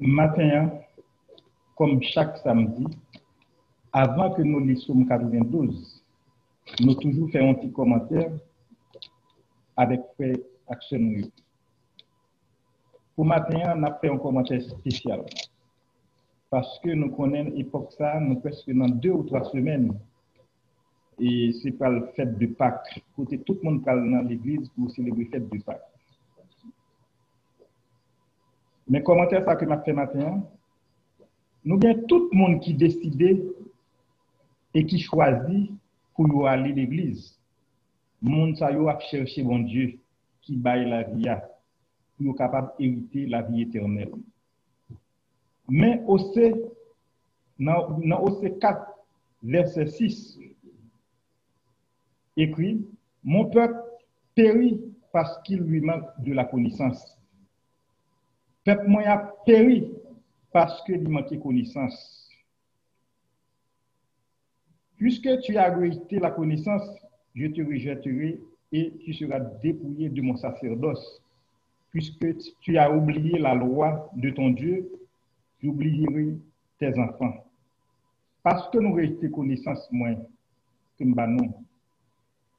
Matin, comme chaque samedi, avant que nous lisions 92, nous toujours faisons un petit commentaire avec Frère Action. Pour matin, on a fait un commentaire spécial. Parce que nous connaissons l'époque ça, nous presque dans 2 ou 3 semaines. Et c'est pas le fête de Pâques. Côté tout le monde parle dans l'église pour célébrer la fête de Pâques. Mais commentaire ça que m'a fait matin, nous avons tout le monde qui décide et qui choisit pour aller à l'église. Le monde ça a cherché bon Dieu qui baille la vie pour être capable d'hériter la vie éternelle. Mais aussi, dans Osée 4, verset 6, écrit, mon peuple périt parce qu'il lui manque de la connaissance. Peuple moi a péri parce qu'il lui manque de connaissance. Puisque tu as rejeté la connaissance, je te rejetterai et tu seras dépouillé de mon sacerdoce. Puisque tu as oublié la loi de ton Dieu, j'oublierai tes enfants. Parce que nous rejetons connaissance moins que nous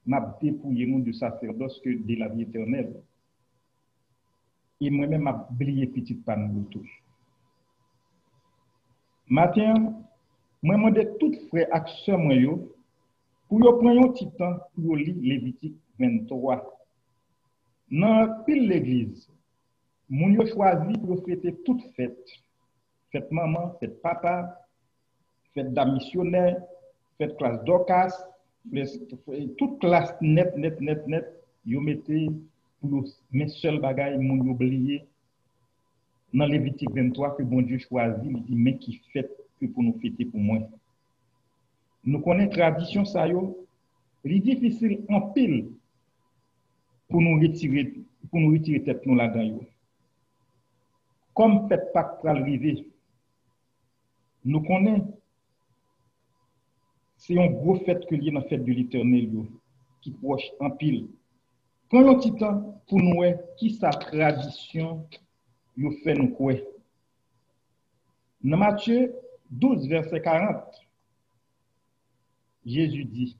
m'a dépouillé nous de sacerdoce que de la vie éternelle. Et moi-même m'a oublié petite panne tout. Matin, moi demande tout frère action moi yo pour yo prendre un petit temps pour lire Lévitique 23. Dans pile l'église, moun yo choisi pour fêter toute fête. Fête maman, fête papa, fête d'un missionnaire, fête classe d'Ocas, toute classe net, yo mettez pour mes seuls bagailles moun yo oublié dans Lévitique 23 que bon Dieu choisit, il dit mais qui fête que pour nous fêter pour moi. Nous connaissons tradition ça yo, il est difficile en pile pour nous retirer tête nous là-dedans yo. Comme fête Pâques pour arriver, nous connaissons c'est un gros fête que lié dans la fête de l'Éternel qui proche en pile. Prenons un petit temps pour nous qui sa tradition yo fait nous quoi. Dans Matthieu 12 verset 40, Jésus dit: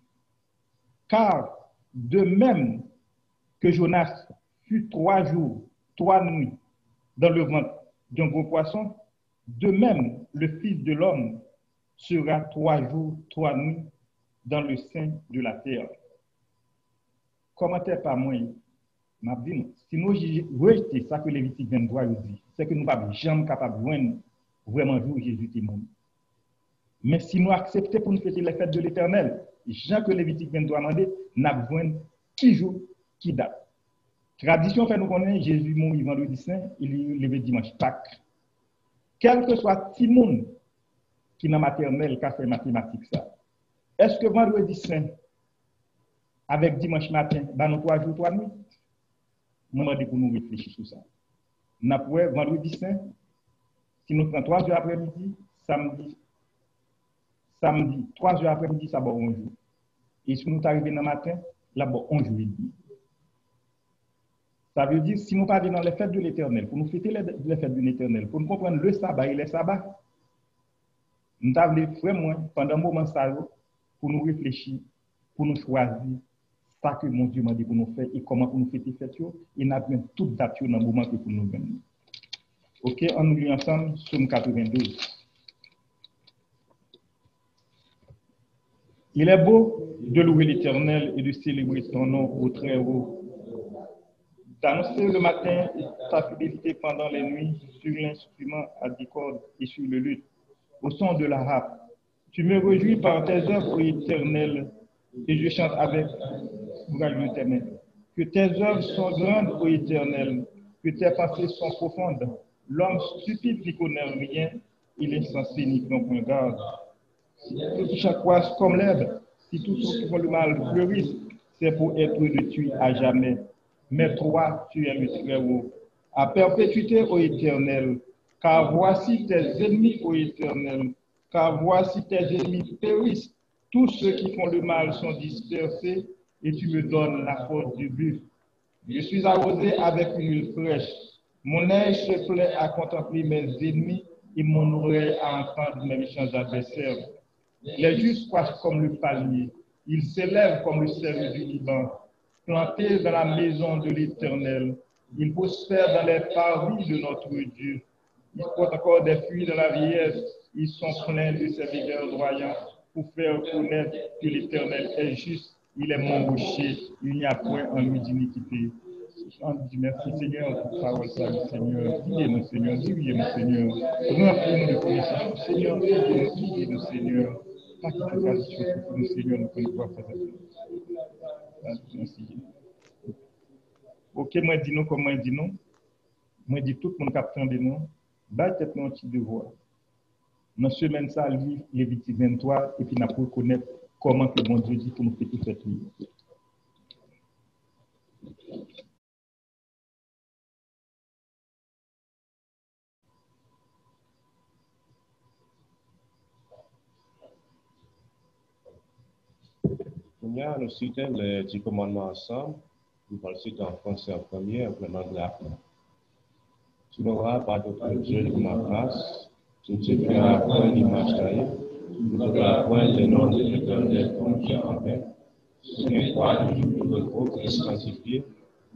car de même que Jonas fut 3 jours, 3 nuits dans le ventre d'un gros poisson, de même le Fils de l'homme sera 3 jours, 3 nuits dans le sein de la terre. Commentaire par moi, m'a dit, si nous rejetons ça que Lévitique 23 dit, c'est que nous ne sommes pas jamais capables de voir vraiment jour Jésus est mort. Mais si nous acceptons pour nous fêter les fêtes de l'Éternel, Jean que Lévitique 23 m'a dit, nous avons qui jour, qui date. Tradition fait nous connaître, Jésus mort vendredi saint, il est levé dimanche Pâques. Quel que soit tout le monde qui est dans la maternelle, qui a fait mathématiques, ça. Est-ce que vendredi saint, avec dimanche matin, nous 3 jours, 3 nuits? Nous demandons pour nous réfléchir sur ça. Nous avons vendredi saint, si nous prenons 3 heures après-midi, samedi, 3 heures après-midi, ça va 11 jours. Et si nous arrivons dans le matin, là, va 11 jours et demi. Ça veut dire, si nous parlons dans les fêtes de l'Éternel, pour nous fêter les fêtes de l'Éternel, pour nous comprendre le sabbat et les sabbats, nous avons vraiment, pendant un moment, ça, pour nous réfléchir, pour nous choisir, ça que mon Dieu m'a dit pour nous faire et comment pour nous fêter cette chose, et nous avons toute date dans le moment que pour nous venir. Ok, on nous lit ensemble, Psaume 92. Il est beau de louer l'Éternel et de célébrer son nom au très haut, d'annoncer le matin sa fidélité pendant les nuits sur l'instrument à 10 cordes et sur le luth, au son de la harpe. Tu me réjouis par tes œuvres, ô Éternel, et je chante avec courage de tes mains. Que tes œuvres sont grandes, ô Éternel, que tes pensées sont profondes. L'homme stupide qui connaît rien, il est censé n'y prendre point garde. Si tout chaque croise comme l'herbe, si tout ceux qui font le mal fleurissent, c'est pour être détruit à jamais. Mais toi, tu es le très haut. À perpétuité, ô Éternel, car voici tes ennemis, ô Éternel, car voici tes ennemis périssent. Tous ceux qui font le mal sont dispersés, et tu me donnes la force du but. Je suis arrosé avec une huile fraîche. Mon œil se plaît à contempler mes ennemis et mon oreille à entendre mes méchants adversaires. Les justes croissent comme le palmier. Ils s'élèvent comme le cèdre du Liban. Plantés dans la maison de l'Éternel, ils prospèrent dans les parvis de notre Dieu. Ils portent encore des fruits dans la vieillesse. Ils sont pleins de serviteurs droyants pour faire connaître que l'Éternel est juste. Il est mon rocher. Il n'y a point en lui d'iniquité. On dit merci Seigneur pour ta parole, Seigneur. Guidez-nous, Seigneur. Dirigez-nous, Seigneur. Remplis-nous de connaissances, Seigneur. Guidez-nous, Seigneur. Pas qu'il fasse tradition pour nous, Seigneur, nous pouvons pouvoir faire ça. Merci. Ok, moi dis nous comme moi dis nous. Moi dis tout le monde qui de nous. Bah, peut-être un petit devoir. Dans la semaine, ça, livre Lévitique 23, et puis nous pour connaître comment que bon Dieu dit pour nous faire tout cette vie. Nous citons les 10 commandements ensemble. Nous allons citer en français en premier, en anglais après. Tu n'auras pas d'autre Dieu de ma place. Tu ne te feras point d'image taillée. Tu ne feras point le nom de l'Éternel ton Dieu en vain. Ce n'est pas du jour de repos qui est sanctifié.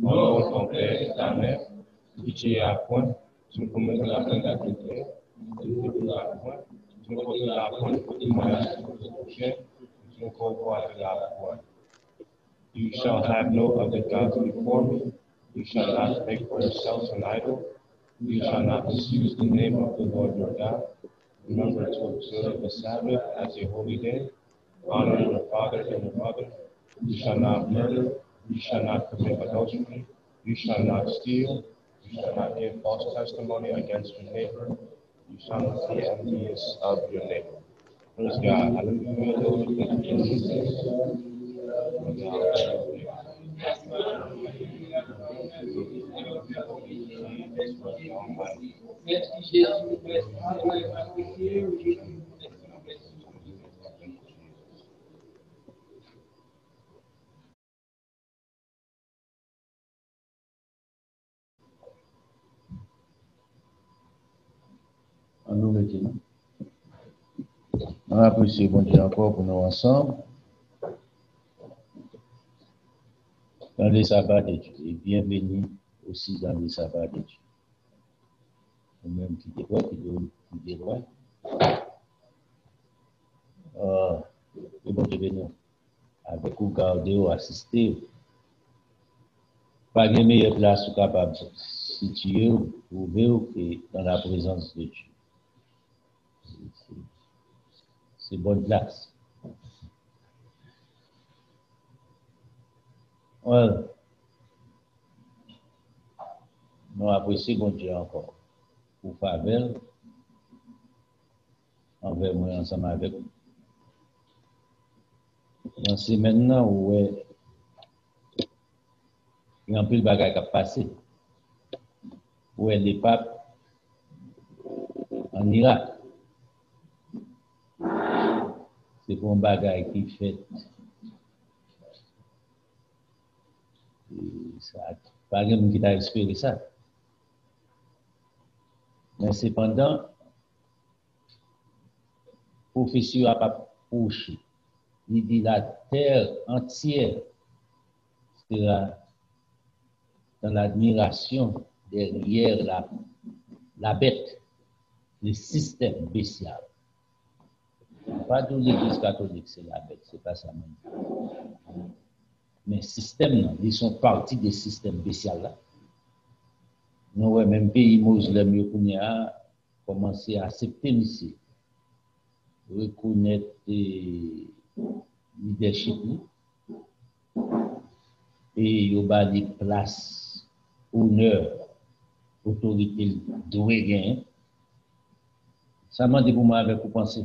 Honore ton père et ta mère. Pitié à point. Tu ne commettras point d'adultère. Tu ne feras point. Tu ne feras point de témoignage contre le prochain. Tu ne convoiteras point. You shall have no other gods before me. You shall not make for yourselves an idol. You shall not misuse the name of the Lord your God. Remember to observe the Sabbath as a holy day. Honor your father and your mother. You shall not murder. You shall not commit adultery. You shall not steal. You shall not give false testimony against your neighbor. You shall not be envious of your neighbor. Praise God. Hallelujah. Thank you, Jesus. Nous mettons. On apprécie bon Dieu encore pour nous ensemble. Dans les sabbats de Dieu. Et bienvenue aussi dans les sabbats de Dieu. Nous-mêmes qui des droits, qui des droits. Et bon Dieu nous, avec vous garder ou assister. Pas de meilleure place ou capable de situer ou trouver dans la présence de Dieu. C'est bonne place. Voilà. Nous apprécions bon Dieu encore pour faveur envers moi ensemble avec vous. Dans ces maintenant où il y a un peu de bagages qui a passé, où est les papes en Irak. C'est pour un bagage qui fait. Ça, pas quelqu'un qui t'a espéré ça. Mais cependant, prophétie n'a pas couché. Il dit la terre entière sera dans l'admiration derrière la bête, le système bestial. Pas de l'église catholique, c'est la bête, c'est pas ça même. Mais système, ils sont partis des systèmes bestial là. Nous, même pays musulman, qui a commencé à accepter ici, reconnaître le leadership et il y a des places, honneur, autorité, doué gain. Ça m'a dit pour moi avec vous penser.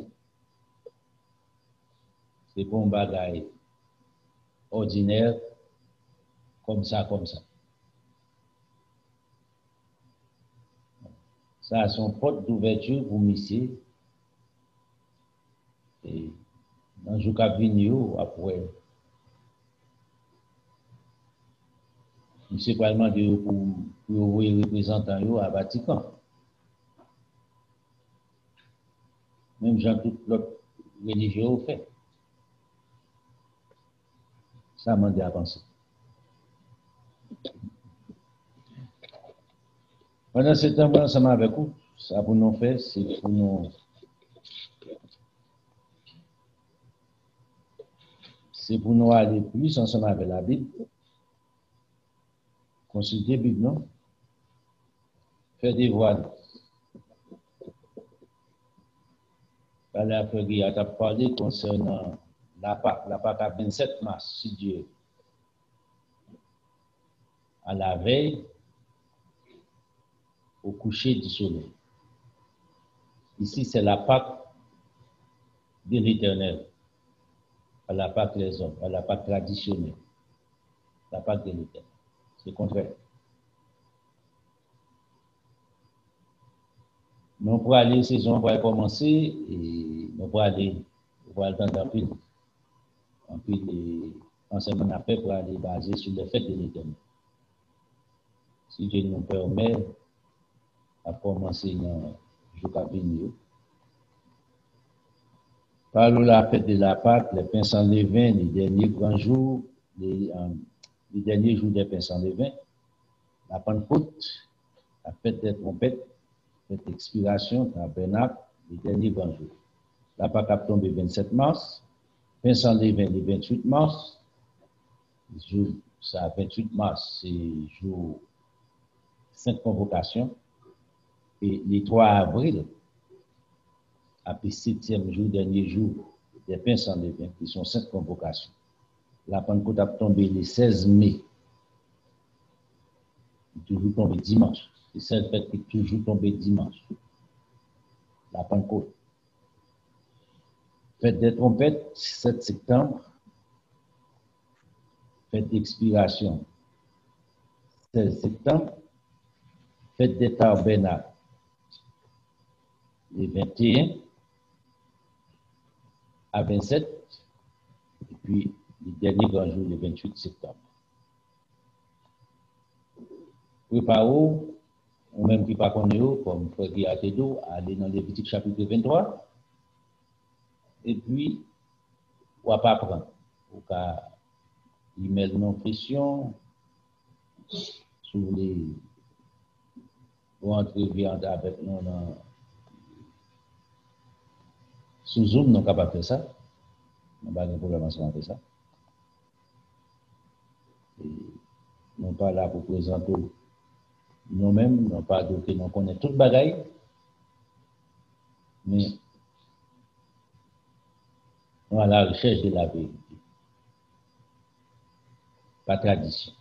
C'est pas un bagage ordinaire, comme ça. Ça a son porte d'ouverture pour monsieur. Et dans le jour qui vient, après, c'est probablement pour envoyer les représentants à Vatican. Même Jean, toute l'autre religion fait. Ça m'a dit à penser. Pendant ce temps, ensemble avec vous, ça pour nous faire, c'est pour nous aller plus ensemble avec la Bible, consulter la Bible, non? Faire des voiles. La Guy a parlé concernant la Pâque à 27 mars, si Dieu, à la veille, au coucher du soleil. Ici, c'est la Pâque de l'Éternel, pas la Pâque des hommes, pas la Pâque traditionnelle, la Pâque de l'Éternel. C'est le contraire. Nous pour aller, saison pour commencer, et nous pour aller, pour le temps d'un peu, enseignement à faire pour aller baser sur le fait de l'Éternel. Si Dieu nous permet, à commencer dans le jour à venir. Parlons de la fête de la Pâque, les pains sans levain, les derniers grands jours, les derniers jours des pains sans levain, la Pentecôte, la fête des trompettes, la fête d'expiration, tabernacle, les derniers grands jours. La Pâque a tombé le 27 mars, pains sans levain le 28 mars, jour, ça 28 mars, c'est jour Sainte Convocation, et le 3 avril, après 7e jour, dernier jour, des pains sans levain, qui sont 5 convocations. La Pentecôte a tombé le 16 mai, toujours tombé dimanche. C'est cette fête qui est toujours tombé dimanche. La Pentecôte. Fête des trompettes, 7 septembre. Fête d'expiration, 16 septembre. Fête des tabernacles, le 21 à 27, et puis le dernier grand jour, le 28 septembre. Préparez-vous, ou même qui pas connaît, comme Frère Guy Atedo, à aller dans Lévitique chapitre 23, et puis, on va pas apprendre. Ou qu'à y mettre nos questions sur les. Ou entrer viande avec nous dans. Sous Zoom, nous sommes capables de faire ça. Nous n'avons pas de problème à faire ça. Et nous ne sommes pas là pour présenter nous-mêmes, nous ne sommes pas d'autres, nous connaissons toute bagaille. Mais nous sommes à la recherche de la vérité. Pas tradition.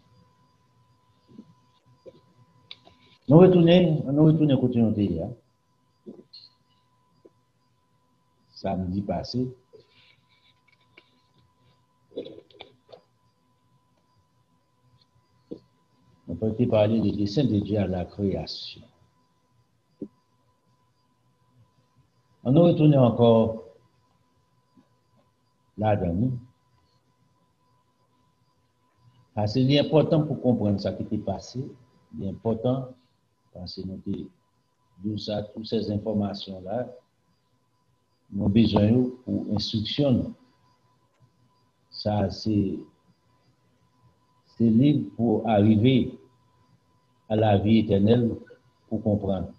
Nous retournons continuer hier. Samedi passé. On peut parler du dessein de Dieu à la création. On nous retourne encore là-dedans. Parce que l'important pour comprendre ce qui était passé, l'important, parce que nous avons toutes ces informations-là, nous avons besoin pour instruction. Ça, c'est libre pour arriver à la vie éternelle pour comprendre.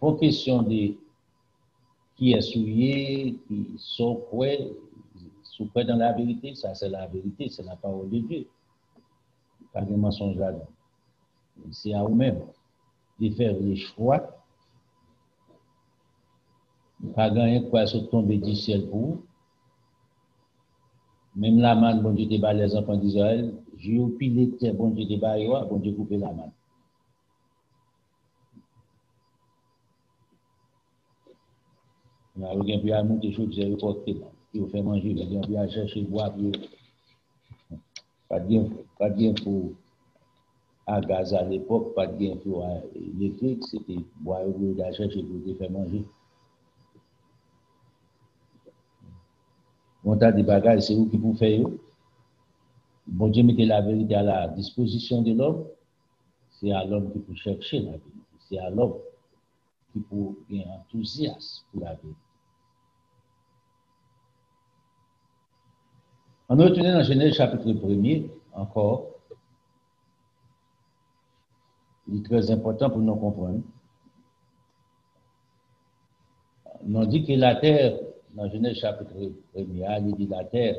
Pour question de qui est souillé, qui sont prêts dans la vérité, ça c'est la vérité, c'est la parole de Dieu. Pas de mensonge là-dedans. C'est à vous-même de faire les choix. Pas gagner quoi se tomber du ciel pour vous. Même la manne, bon Dieu débat les enfants d'Israël, j'ai opilé que bon Dieu débat, bon Dieu couper la manne. On a rien pu à monter choses, vous avez porté, vous fait manger, vous avez pu à chercher boire, pas de bien pour à gaz à l'époque, pas de bien pour électrique, c'était boire, vous avez cherché pour te faire manger. On t'a des bagages, c'est vous qui vous faites. Bon Dieu mettait la vérité à la disposition de l'homme, c'est à l'homme qui peut chercher la vérité. C'est à l'homme qui peut être enthousiaste pour la vérité. On a retenu dans Genèse chapitre 1er, encore, il est très important pour nous comprendre. On dit que la terre, dans Genèse chapitre 1er, il dit la terre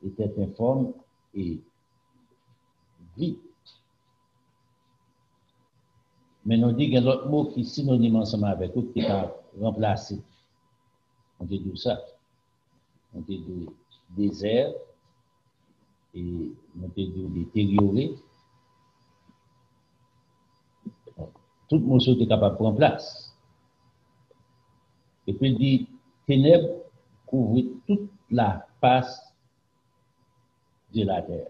était informe et vide. Mais on dit qu'il y a l'autre mot qui est synonyme ensemble avec tout, qui est remplacé. On dit tout ça. On dit du désert et on dit du détérioré. Tout le monde est capable de prendre place. Et puis il dit, ténèbres couvrent toute la face de la terre.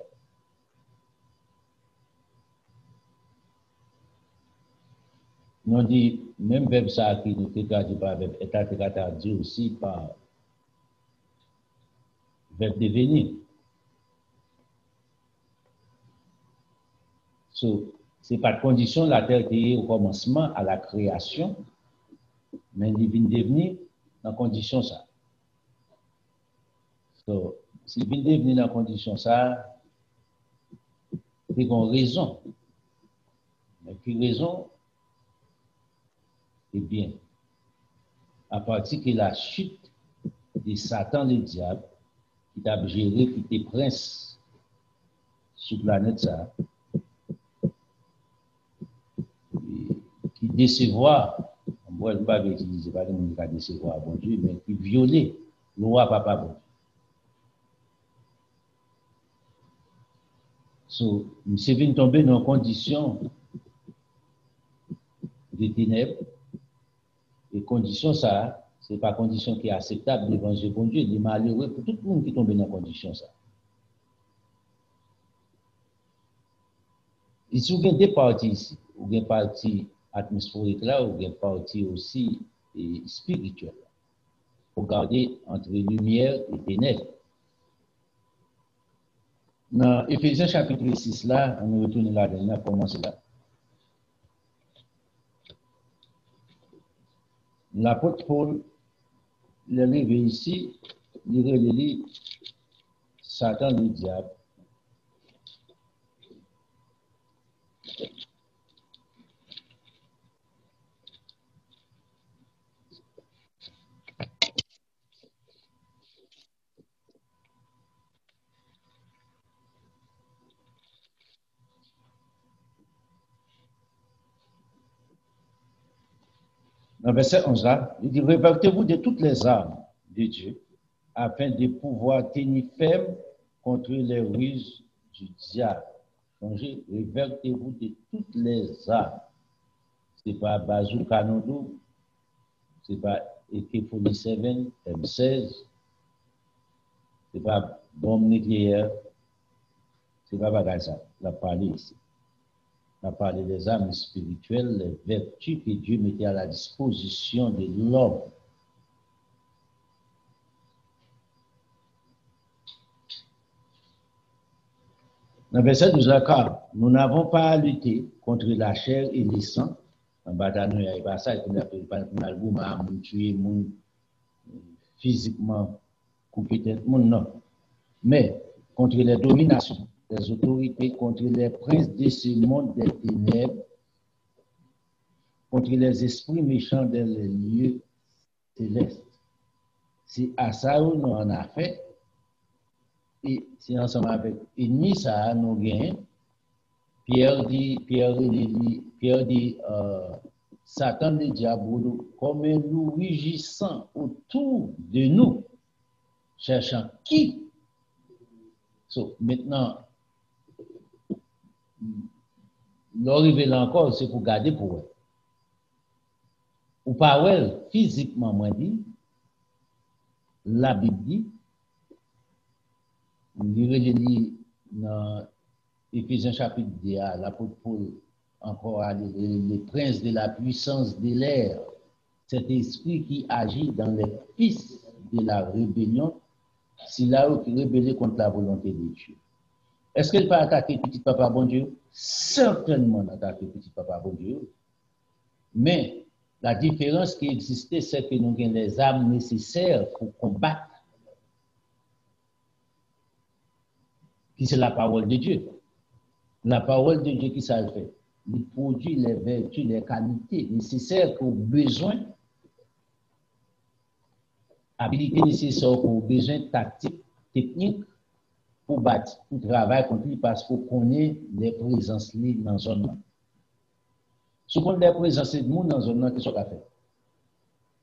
Nous dit, même verbe ça qui nous fait traduire par verbe état traduit aussi par verbe devenir. So, c'est pas de condition la terre qui est au commencement à la création, mais il vient devenir dans condition ça. So, s'il vient devenir dans condition ça, c'est une raison. Mais quelle raison? Eh bien, à partir de la chute de Satan le diable, qui t'a géré, qui était prince sur la planète ça, qui décevoir, on ne peut pas utiliser pas le monde qui décevoir bon Dieu, mais qui violer le roi papa bon Dieu. So, monsieur vient tomber dans une condition de ténèbres. Et condition ça, ce n'est pas condition qui est acceptable devant Dieu bon Dieu, il est malheureux pour tout le monde qui tombe dans condition ça. Il y a deux parties ici, ou une partie atmosphérique là, ou une partie aussi spirituelle. Pour garder entre lumière et ténèbres. Dans Éphésiens chapitre 6 là, on retourne là, on a commencé là. L'apôtre Paul, il est arrivé ici, il relie Satan le diable. Dans verset 11 là, il dit, revêtez-vous de toutes les armes de Dieu, afin de pouvoir tenir ferme contre les ruses du diable. Revêtez-vous de toutes les armes. Ce n'est pas bazooka non, ce n'est pas AK-47, M16, ce n'est pas bombe nucléaire, ce n'est pas bagage ça. On a parlé ici. On a parlé des armes spirituelles, les vertus que Dieu mettait à la disposition de l'homme. Dans le verset 12, car nous n'avons pas à lutter contre la chair et le sang. En bataille, il n'y a pas ça, il n'y a pas tuer physiquement, couper tête, non. Mais contre les dominations, les autorités, contre les princes de ce monde des ténèbres, contre les esprits méchants dans les lieux célestes. C'est à ça où nous en avons fait. Et c'est ensemble avec ennemi ça nous gagne. Pierre dit Satan le diable comme nous rugissant autour de nous, cherchant qui. So, maintenant, l'arrivée là encore, c'est pour garder pour eux. Ou pas ouais, physiquement, moi dit, la Bible dit, on lit dans Éphésiens chapitre 2, l'apôtre Paul encore les princes de la puissance de l'air, cet esprit qui agit dans les fils de la rébellion, c'est là où il rébellait contre la volonté de Dieu. Est-ce qu'elle peut attaquer petit papa bon Dieu? Certainement attaquer petit papa bon Dieu. Mais la différence qui existait, c'est que nous avons les armes nécessaires pour combattre, qui c'est la parole de Dieu. La parole de Dieu qui ça le fait. Il produit les vertus, les qualités nécessaires pour besoin, habilité nécessaire pour besoin tactique, technique, pour battre, pour travailler contre lui, parce qu'on connaît les présences dans la zone. Si on connaît les présences de monde dans la zone, qu'est-ce qu'on a fait?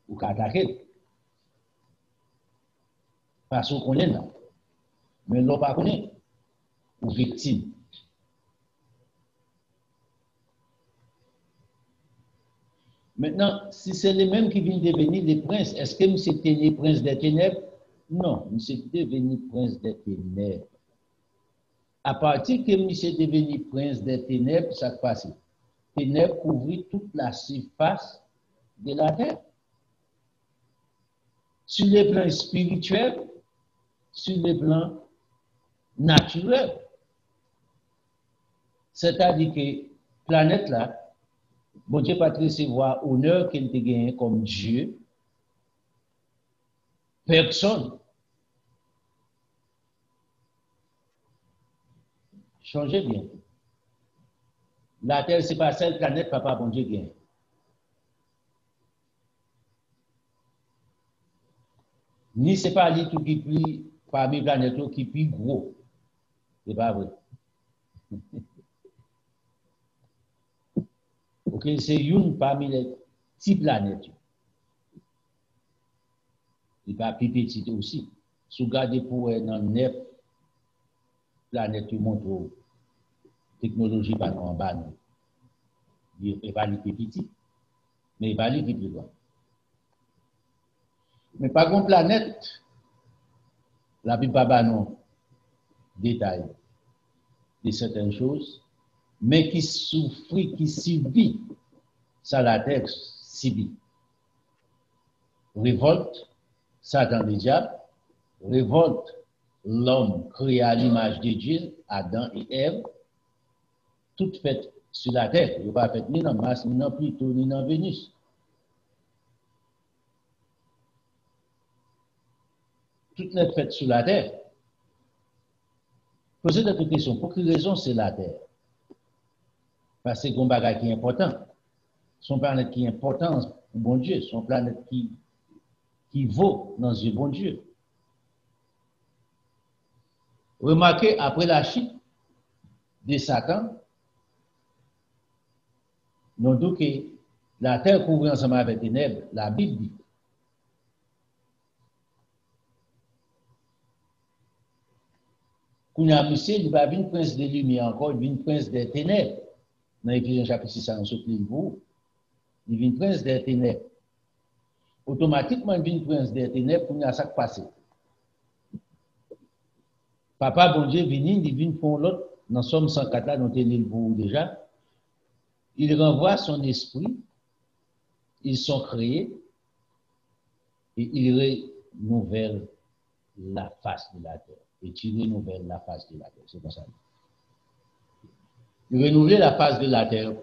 Ou qu'on attaque. Parce qu'on connaît là. Mais l'on ne pas connaît. Ou victime. Maintenant, si c'est les mêmes qui viennent devenir les princes, est-ce que c'était les princes des ténèbres? Non, monsieur devenu prince des ténèbres. À partir que monsieur devenu prince des ténèbres, ça passe. Ténèbres couvrit toute la surface de la terre. Sur le plan spirituel, sur le plan naturel. C'est-à-dire que planète là, bon Dieu pas recevoir honneur qu'il te gagne comme Dieu. Personne. Changez bien. La Terre, c'est pas celle planète papa bon Dieu gagne. Ni c'est pas lui tout qui plus parmi les planètes qui plus gros. C'est pas vrai. Ok, c'est une parmi les 6 planètes. Il pas plus petit aussi. Si vous regardez pour dans 9 planètes qui montrent technologie pas en bas. Il n'est pas plus petit, mais il va aller plus loin. Mais par contre, planète, la Bible pas non détail de certaines choses, mais qui souffre, qui subit, ça la terre subit. Révolte, Satan le diable, révolte l'homme créé à l'image de Dieu, Adam et Ève, toutes faites sur la terre. Il ne va pas fait ni dans Mars, ni dans Pluton, ni dans Vénus. Toutes les faites sur la terre. Posez d'autres questions. Pour quelle raison c'est la terre? Parce que c'est un bagage qui est important. Son planète qui est important pour bon Dieu. Son planète qui vaut dans un bon Dieu. Remarquez, après la chute de Satan, nous disons que la terre couvre ensemble avec les ténèbres, la Bible dit. Quand il y a monsieur, il va venir prince de lumière encore, il vient prince des ténèbres. Dans l'Éphésiens chapitre 6, on se plie vous. Il vient prince des ténèbres. Automatiquement, il vient prince des ténèbres pour nous ça passer. Papa, bon Dieu, il vient pour l'autre, dans Somme 104, là, nous tenons vous déjà. Il renvoie son esprit, ils sont créés, et il renouvelle la face de la terre. Et tu renouvelles la face de la terre. C'est comme ça. Il renouvelle la face de la terre.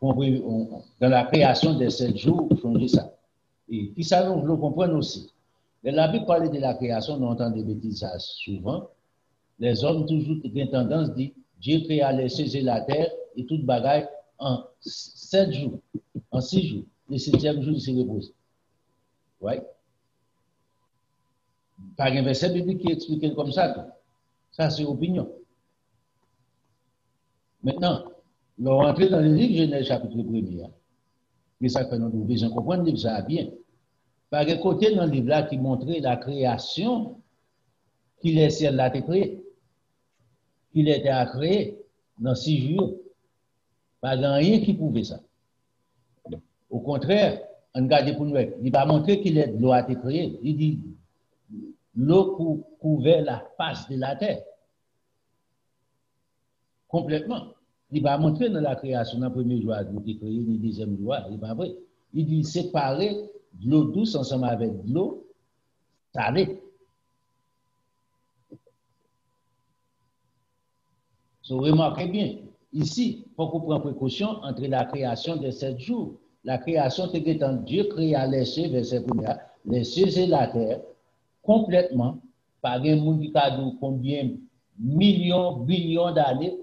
Dans la création des 7 jours, changer ça. Et puis ça, nous le comprenons aussi. Mais la Bible parle de la création, on entend des bêtises souvent. Les hommes toujours ont tendance à dire Dieu créa les cieux et la terre et toute bagaille en 7 jours, en 6 jours. Le 7e jour, il se repose. Oui. Par un verset biblique qui explique comme ça. Ça, c'est opinion. Maintenant, nous rentrons dans le livre Genèse chapitre 1er. Mais ça fait nous besoin de comprendre le livre ça bien. Par un côté, dans le livre-là qui montrait la création, qu'il est ciel là créé, qu'il était à créer dans 6 jours. Pas rien qui pouvait ça. Au contraire, on regarde pour nous, il ne va pas montrer qu'il est de l'eau à été créé. Il dit l'eau couvert la face de la terre. Complètement. Il va montrer dans la création, dans le premier jour, il a créé, dans le deuxième jour, il va vrai. Il dit séparer de l'eau douce ensemble avec de l'eau salée. Remarquez bien, ici, il faut qu'on prenne précaution entre la création des 7 jours. La création, c'est que Dieu créa les cieux, verset 1er, les cieux et la terre, complètement, par un monde qui a combien millions, billions d'années,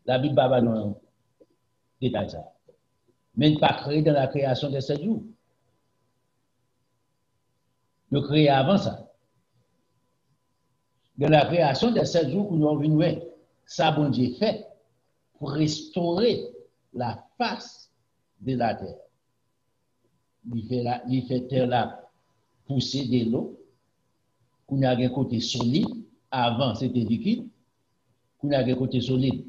la Bible va nous détailler ça. Mais pas créé dans la création des 7 jours. Le créé avant ça. Dans la création des 7 jours que nous avons vu, ça, bon Dieu fait pour restaurer la face de la terre. Il fait terre là pousser de l'eau, qu'on a un côté solide, avant c'était liquide, qu'on a un côté solide,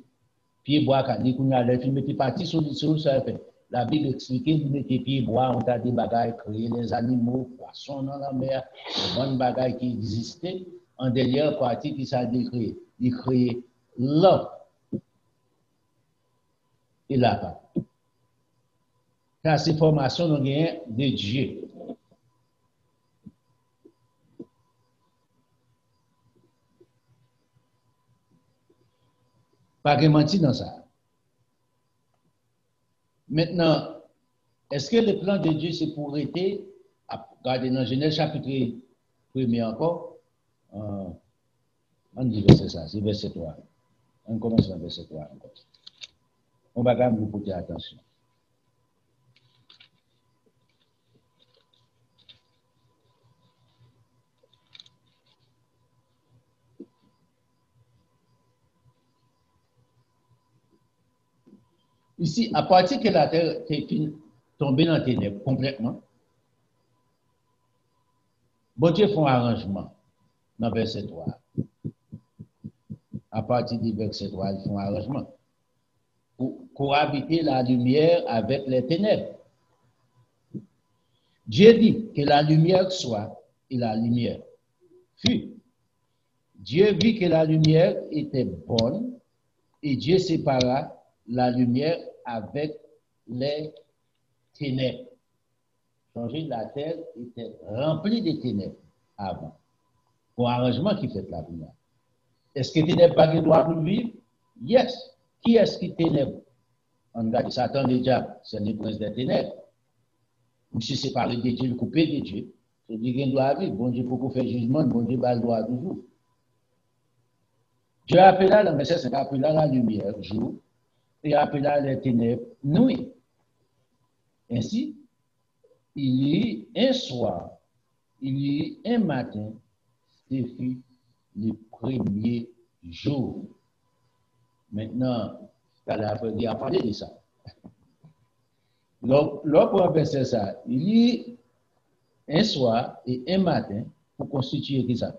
pied bois, qu'on a le film qui parti solide sur ça fait. La Bible explique qu'il mettait pied bois, on a des bagailles créés, les animaux, poissons dans la mer, les bonnes bagailles qui existaient, en dernière partie qui s'est décréé. Il créait l'homme et la femme. Car ces formations n'ont rien de Dieu. Pas de mentir dans ça. Maintenant, est-ce que le plan de Dieu c'est pour être, regardez dans Genèse chapitre 1er encore, on dit verset ça, c'est verset 3. On commence dans verset 3 encore. On va quand même vous porter attention. Ici, à partir que la terre est tombée dans les ténèbres complètement, bon Dieu fait un arrangement dans verset 3. À partir du verset 3, ils font un arrangement pour cohabiter la lumière avec les ténèbres. Dieu dit que la lumière soit, et la lumière fut. Dieu vit que la lumière était bonne, et Dieu sépara la lumière avec les ténèbres. Changer la terre était remplie de ténèbres avant. Pour arrangement qui fait la lumière. Est-ce que ténèbres pas de droit pour vivre? Yes. Qui est-ce qui ténèbres? On regarde Satan déjà, c'est le prince des ténèbres. Monsieur séparé de Dieu, coupé de Dieu. Je dis qu'il doit vivre. Bon Dieu, pour qu'on fasse jugement, bon Dieu va le droit toujours. Dieu appela dans le verset 5, appela la lumière, jour, et appela les ténèbres, nuit. Ainsi, il y eut un soir, il y eut un matin, ce fut le premier jour. Maintenant, il a parlé de ça. L'autre verset ça, il y eut un soir et un matin pour constituer ça.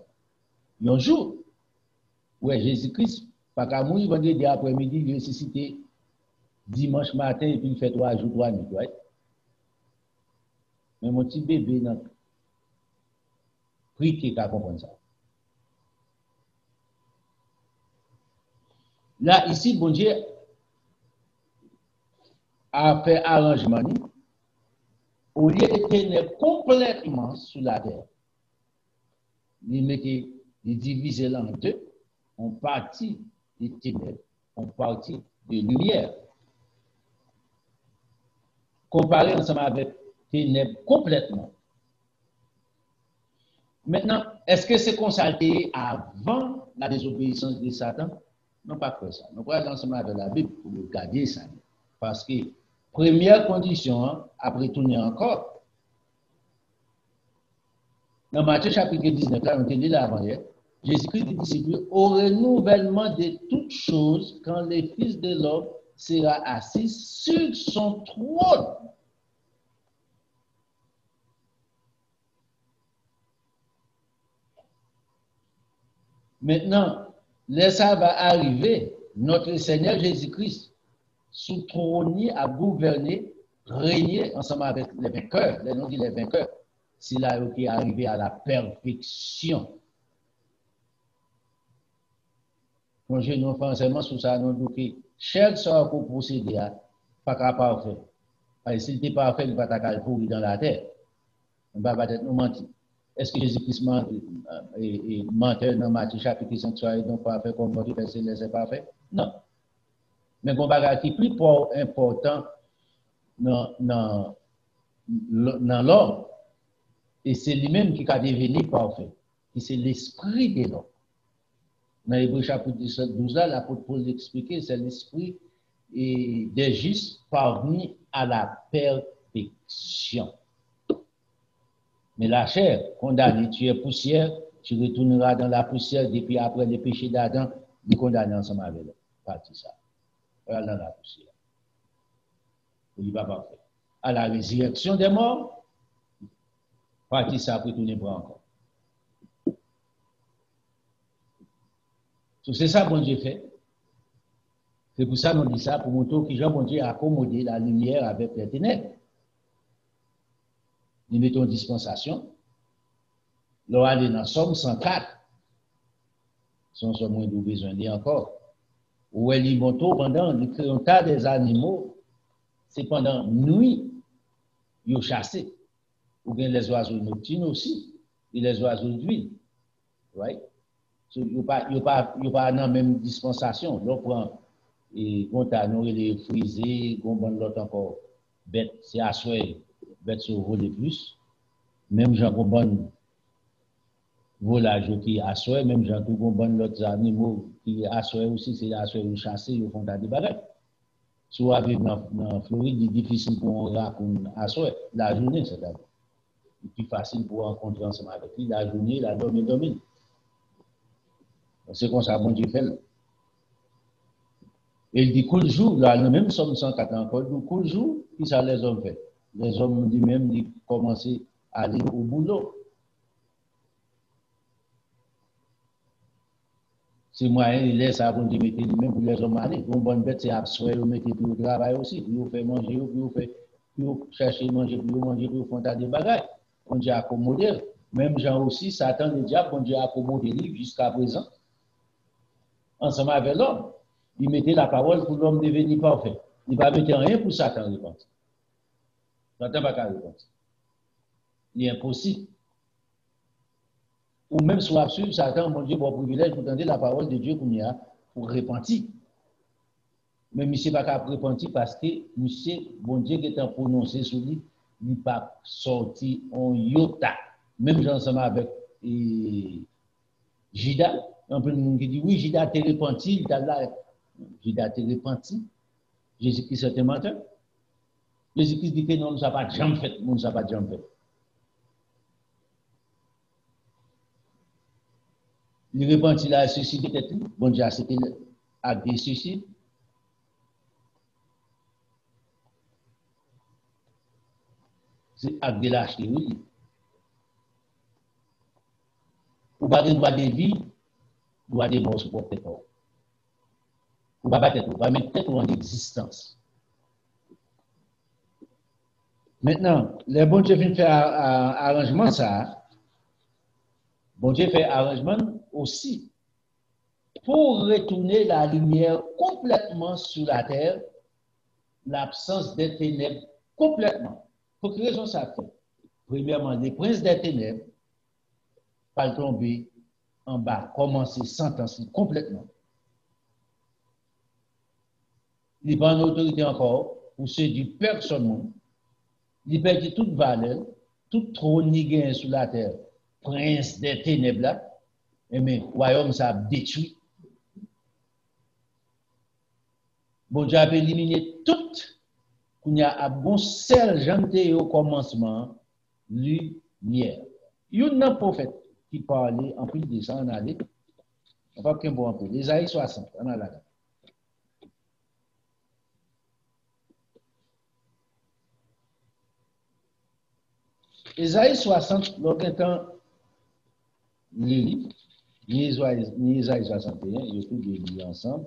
Un jour, ouais, Jésus-Christ, pas qu'à mourir vendredi après-midi, il ressuscité dimanche matin et puis il fait 3 jours, 3 nuits, right? Mais mon petit bébé, non, prie qu'il a compris ça. Là, ici, bon Dieu a fait arrangement au lieu de tenir complètement sous la terre. Il divisait là en deux, en partie des ténèbres, en partie de lumière. Comparé ensemble avec ténèbres complètement. Maintenant, est-ce que c'est constaté avant la désobéissance de Satan? Non, pas que ça. Nous prenons ensemble avec la Bible pour garder ça. Parce que première condition, après tourner encore, dans Matthieu chapitre 19, là, on te dit l'avant-hier, Jésus-Christ dit disciples au renouvellement de toutes choses quand le Fils de l'homme sera assis sur son trône. Maintenant, ça va arriver, notre Seigneur Jésus-Christ, sous trône, à gouverner, régner ensemble avec les vainqueurs, les noms dit les vainqueurs. C'est là qui est arrivé à la perfection. Quand je nous fais seulement sous ça, nous disons que chaque chose qu'on procède à, pas capable de faire. Parce que s'il n'était pas fait, il va être pourri dans la terre. On ne va pas être nous mentir. Est-ce que Jésus-Christ menteur dans Matthieu chapitre 5, donc pas fait comme votre verset, laissez pas fait? Non. Mais un bagage qui est plus important dans l'homme, et c'est lui-même qui a devenu parfait, et c'est l'esprit de l'homme. Dans l'Hébreu chapitre 12, l'apôtre Paul expliquait, c'est l'esprit des justes parvenu à la perfection. Mais la chair, condamnée, tu es poussière, tu retourneras dans la poussière depuis après le péché d'Adam, nous condamnons ensemble avec eux. Parti ça. Dans la poussière. Il n'est pas parfait. À la résurrection des morts, parti ça pour tourner pour encore. C'est ça que bon Dieu fait. C'est pour ça qu'on dit ça, pour montrer que Jean bon Dieu a accommodé la lumière avec les ténèbres. Nous mettons dispensation. Là, aller dans Somme 104. Sans ce moins de besoin d'y encore. Où elle y monte pendant le créontat des animaux, c'est pendant nuit, ils chassé. Ou bien les oiseaux nocturnes aussi, et les oiseaux d'huile. Right? So, il n'y a pas dans la même dispensation. Là, on prend et on a les frisés, on prend l'autre encore bête, c'est à souhait, bête sur voler plus. Même gens qu'on bonne volage qui à souhait, même gens qu'on bonne l'autre animaux qui à souhait aussi, c'est à souhait chasser, ils font des bagages. Soit avec dans Floride, c'est difficile pour un rat à souhait, la journée, c'est-à-dire. C'est plus facile pour rencontrer ensemble avec lui, la journée, la domine. C'est comme ça, bon Dieu fait. Et il dit, cool jour, là, nous même sommes 104 encore, nous, cool jour, qui ça les hommes fait? Les hommes, lui-même, ils commencent à aller au boulot. C'est moyen, il laisse à bon Dieu mettre lui-même pour les hommes aller. Une bonne bête, c'est à souhait, vous mettez pour le travail aussi, puis vous faites manger, puis vous cherchez manger, puis vous faites des bagages. On Dieu accommodé. Même gens aussi, Satan, le diable, on Dieu accommodé lui jusqu'à présent. Ensemble avec l'homme. Il mettait la parole pour l'homme devenir parfait. Il ne va pas mettre rien pour Satan répondre. Satan ne va pas répondre. Il est impossible. Ou même sur l'absurde, Satan, mon Dieu, bon privilège pour tenter la parole de Dieu pour repentir. Mais monsieur ne va pas repentir parce que monsieur, bon Dieu, qui est prononcé sur lui, il n'est pas sorti en iota. Même ensemble avec Judas, un peu de monde qui dit oui, Judas t'est repenti, Judas t'est repenti. Jésus-Christ est un menteur. Jésus-Christ dit que non, nous n'avons pas jamais fait, nous n'avons pas jamais fait. Il repenti là, suicide peut-être, bon Dieu, c'était acte de suicide. C'est acte de lâcheté, oui. Ou pas de droit de vie, droit de mort sur votre corps. Ou pas battre, ou pas mettre tête en existence. Maintenant, les bon Dieu viennent faire arrangement ça. Bon Dieu fait arrangement aussi pour retourner la lumière complètement sur la terre, l'absence des ténèbres complètement. Pour quelle raison ça fait? Premièrement, les princes des ténèbres pas tomber en bas, commencer sentencer complètement. Il n'y a pas d'autorité encore pour séduire personne. Il perd toute valeur, tout trône qui sur la terre, prince des ténèbres là, et mais le royaume ça détruit. Bon Dieu a éliminé tout. Il y a un bon seul janté au commencement, lumière. Il y a un prophète qui parlait en plus de ça, on allait. On va prendre un peu. Isaïe 60, on a là. Isaïe 60, l'autre ni Isaïe 61, il y a tout des ensemble.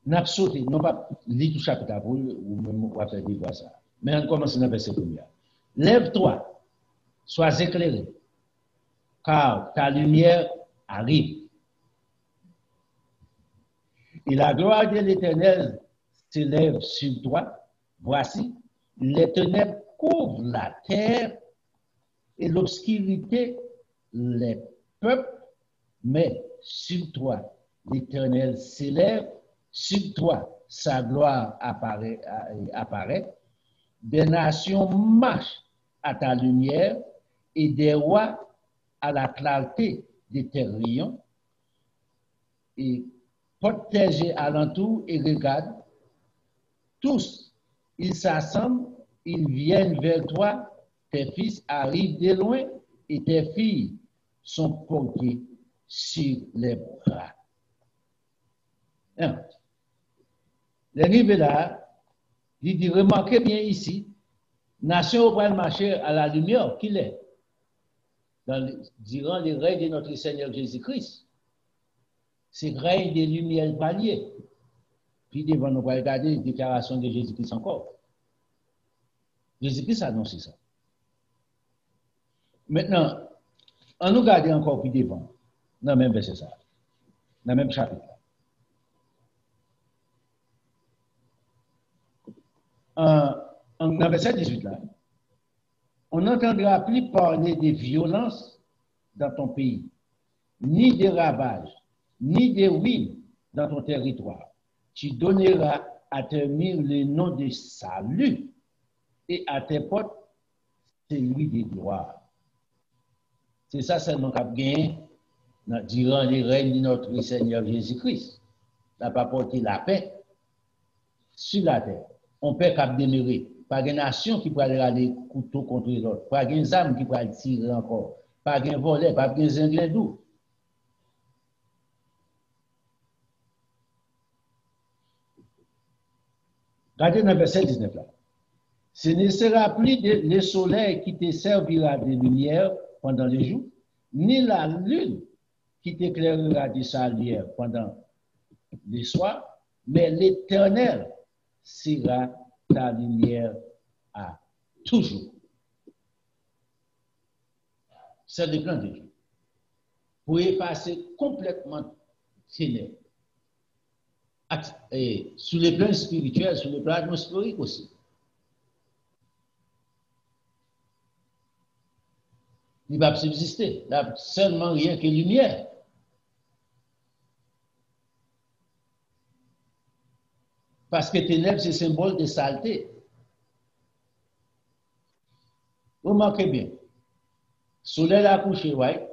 N'a pas sauté, non pas lire tout chapitre pour ou même on va faire des voix ça. Mais on commence dans le verset 1er. Lève-toi, sois éclairé, car ta lumière arrive. Et la gloire de l'Éternel s'élève sur toi. Voici, les ténèbres couvrent la terre et l'obscurité les peuples, mais sur toi, l'Éternel s'élève, sur toi, sa gloire apparaît. Des nations marchent à ta lumière et des rois à la clarté de tes rayons. Et porte tes yeux alentour et regarde. Tous, ils s'assemblent, ils viennent vers toi. Tes fils arrivent de loin et tes filles sont portées sur les bras. L'arrivée là, il dit, remarquez bien ici, nation au marcher à la lumière qu'il est, durant les règnes de notre Seigneur Jésus-Christ. C'est règne des lumières paliers. Puis devant nous, on va regarder les déclarations de Jésus-Christ encore. Jésus-Christ a annoncé ça. Maintenant, on nous regarde encore plus devant, dans le même verset ça, dans le même chapitre. Dans le verset 18 là, on n'entendra plus parler de violence dans ton pays, ni de ravages, ni de ruines dans ton territoire. Tu donneras à tes murs le nom de salut et à tes portes celui de gloire. C'est ça seulement qu'a gagné durant les règnes de notre Seigneur Jésus-Christ. n'a pas porté la paix sur la terre. On peut qu'à demeurer. Pas de nation qui pourrait aller couteau contre l'autre. Pas de âme qui pourrait tirer encore. Pas de volet, pas de zinglin doux. Regardez dans le verset 19 là. Ce ne sera plus le soleil qui te servira de lumière pendant le jour, ni la lune qui t'éclairera de sa lumière pendant le soir, mais l'Éternel sera ta lumière à toujours. C'est le plan de Dieu. Pour effacer complètement ténèbres. Et sur le plan spirituel, sur le plan atmosphérique aussi. Il va subsister. Il n'y a seulement rien que lumière. Parce que ténèbres, c'est symbole de saleté. Remarquez bien. Soleil a couché, ouais.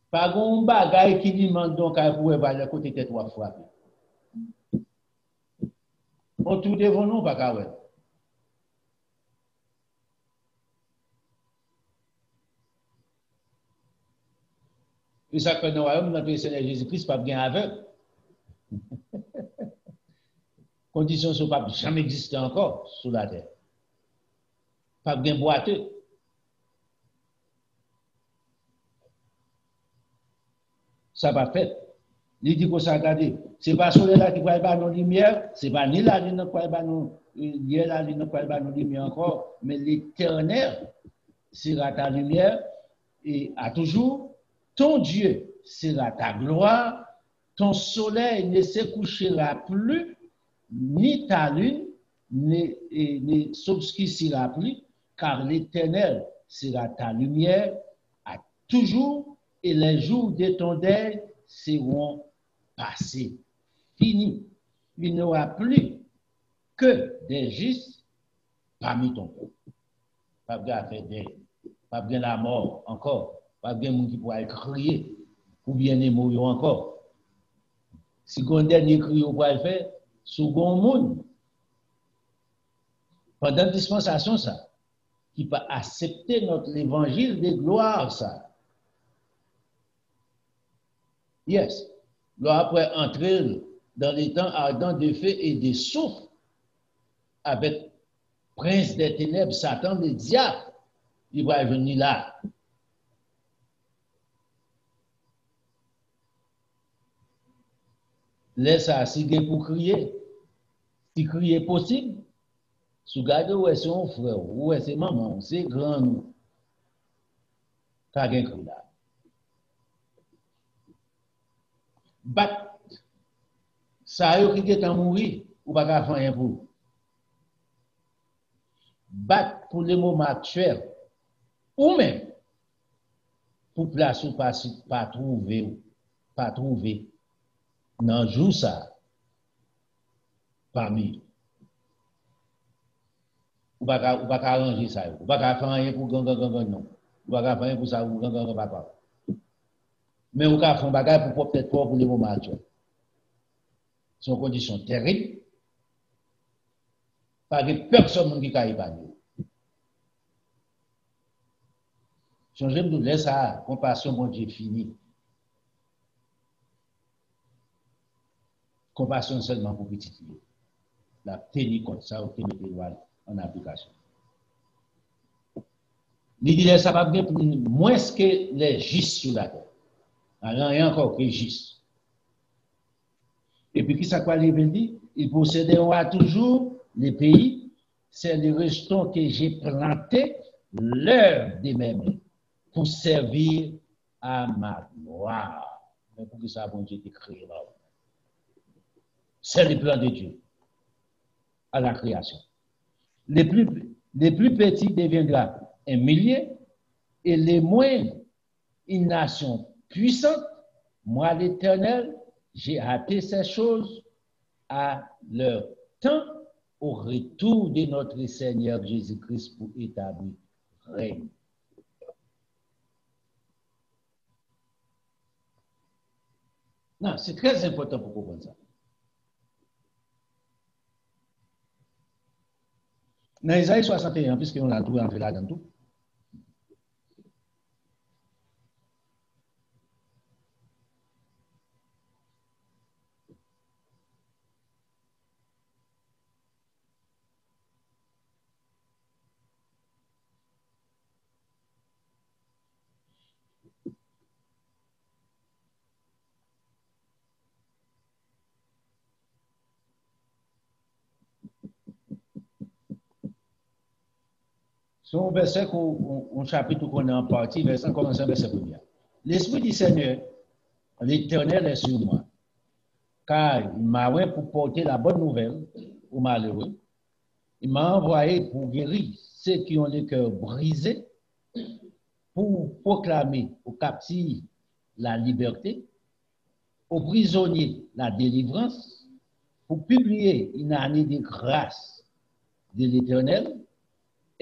Pas un bagage qui demande donc à vous voir le côté de trois fois. On tout devant nous, pas qu'à ouais. Et ça que nous avons notre Seigneur Jésus-Christ, pas bien aveugle. Conditions ne sont pas jamais existées encore sur la terre. Pas bien boiteux. Ça va faire. Il dit qu'on s'est regardé. Ce n'est pas le soleil là qui va pas nos lumières, ce n'est pas ni la lune qui va pas nos lumières encore, mais l'Éternel sera ta lumière et à toujours. Ton Dieu sera ta gloire, ton soleil ne se couchera plus, ni ta lune ne s'obscurcira plus, car l'Éternel sera ta lumière à toujours, et les jours de ton deuil seront passés, finis. Il n'y aura plus que des justes parmi ton peuple. Pas bien faire deuil, pas bien la mort encore. Pas bien monde qui pourrait crier ou bien mourir encore. Si on dernier cri on pourrait le faire, second monde. Pendant la dispensation, ça, qui peut accepter notre évangile de gloire, ça. Yes. Là, après entrer dans les temps ardents de feu et de souffle, avec prince des ténèbres, Satan, le diable, il va venir là. Laisse ça, si vous pour crier, si crier possible, si vous regardez où est son frère, où est ses maman, c'est grand nous. Pas de cri là. Bat Ça y est qui est en mourir, ou pas faire rien pour. Battre pour le moment actuel, ou même pour place ou pas trouver dans le jour ça, parmi. Ou pas arranger ça, ou pas faire rien pour gang, non. Ou pas faire rien pour ça, ou gang, pas. Mais ou pas faire un bagage pour peut-être pour le moment actuel. C'est une condition terrible. Pas de personne qui a épargné. Changer de laisser ça, compassion, bon Dieu, fini. Compassion seulement pour petit Dieu. La tenir contre ça, ou mettre loi en application. Il dit ça va bien pour moins que les gistes sur la terre. Rien encore que gistes. Et puis, qui ça quoi les dit? Il possédera toujours les pays, c'est les restons que j'ai plantés, l'œuvre de mes mains, pour servir à ma gloire. Mais pour que ça, bon Dieu, t'ait créé là. C'est le plan de Dieu à la création. Les plus petits deviendront un millier et les moindres une nation puissante. Moi, l'Éternel, j'ai hâté ces choses à leur temps au retour de notre Seigneur Jésus-Christ pour établir règne. Non, c'est très important pour comprendre ça. Dans Isaïe 61, puisqu'on a tout entré là-dedans tout, c'est un verset un chapitre qu'on est en partie, verset commence verset premier. L'Esprit du Seigneur, l'Éternel est sur moi, car il m'a envoyé pour porter la bonne nouvelle aux malheureux. Il m'a envoyé pour guérir ceux qui ont le cœur brisé, pour proclamer aux captifs la liberté, aux prisonniers la délivrance, pour publier une année de grâce de l'Éternel,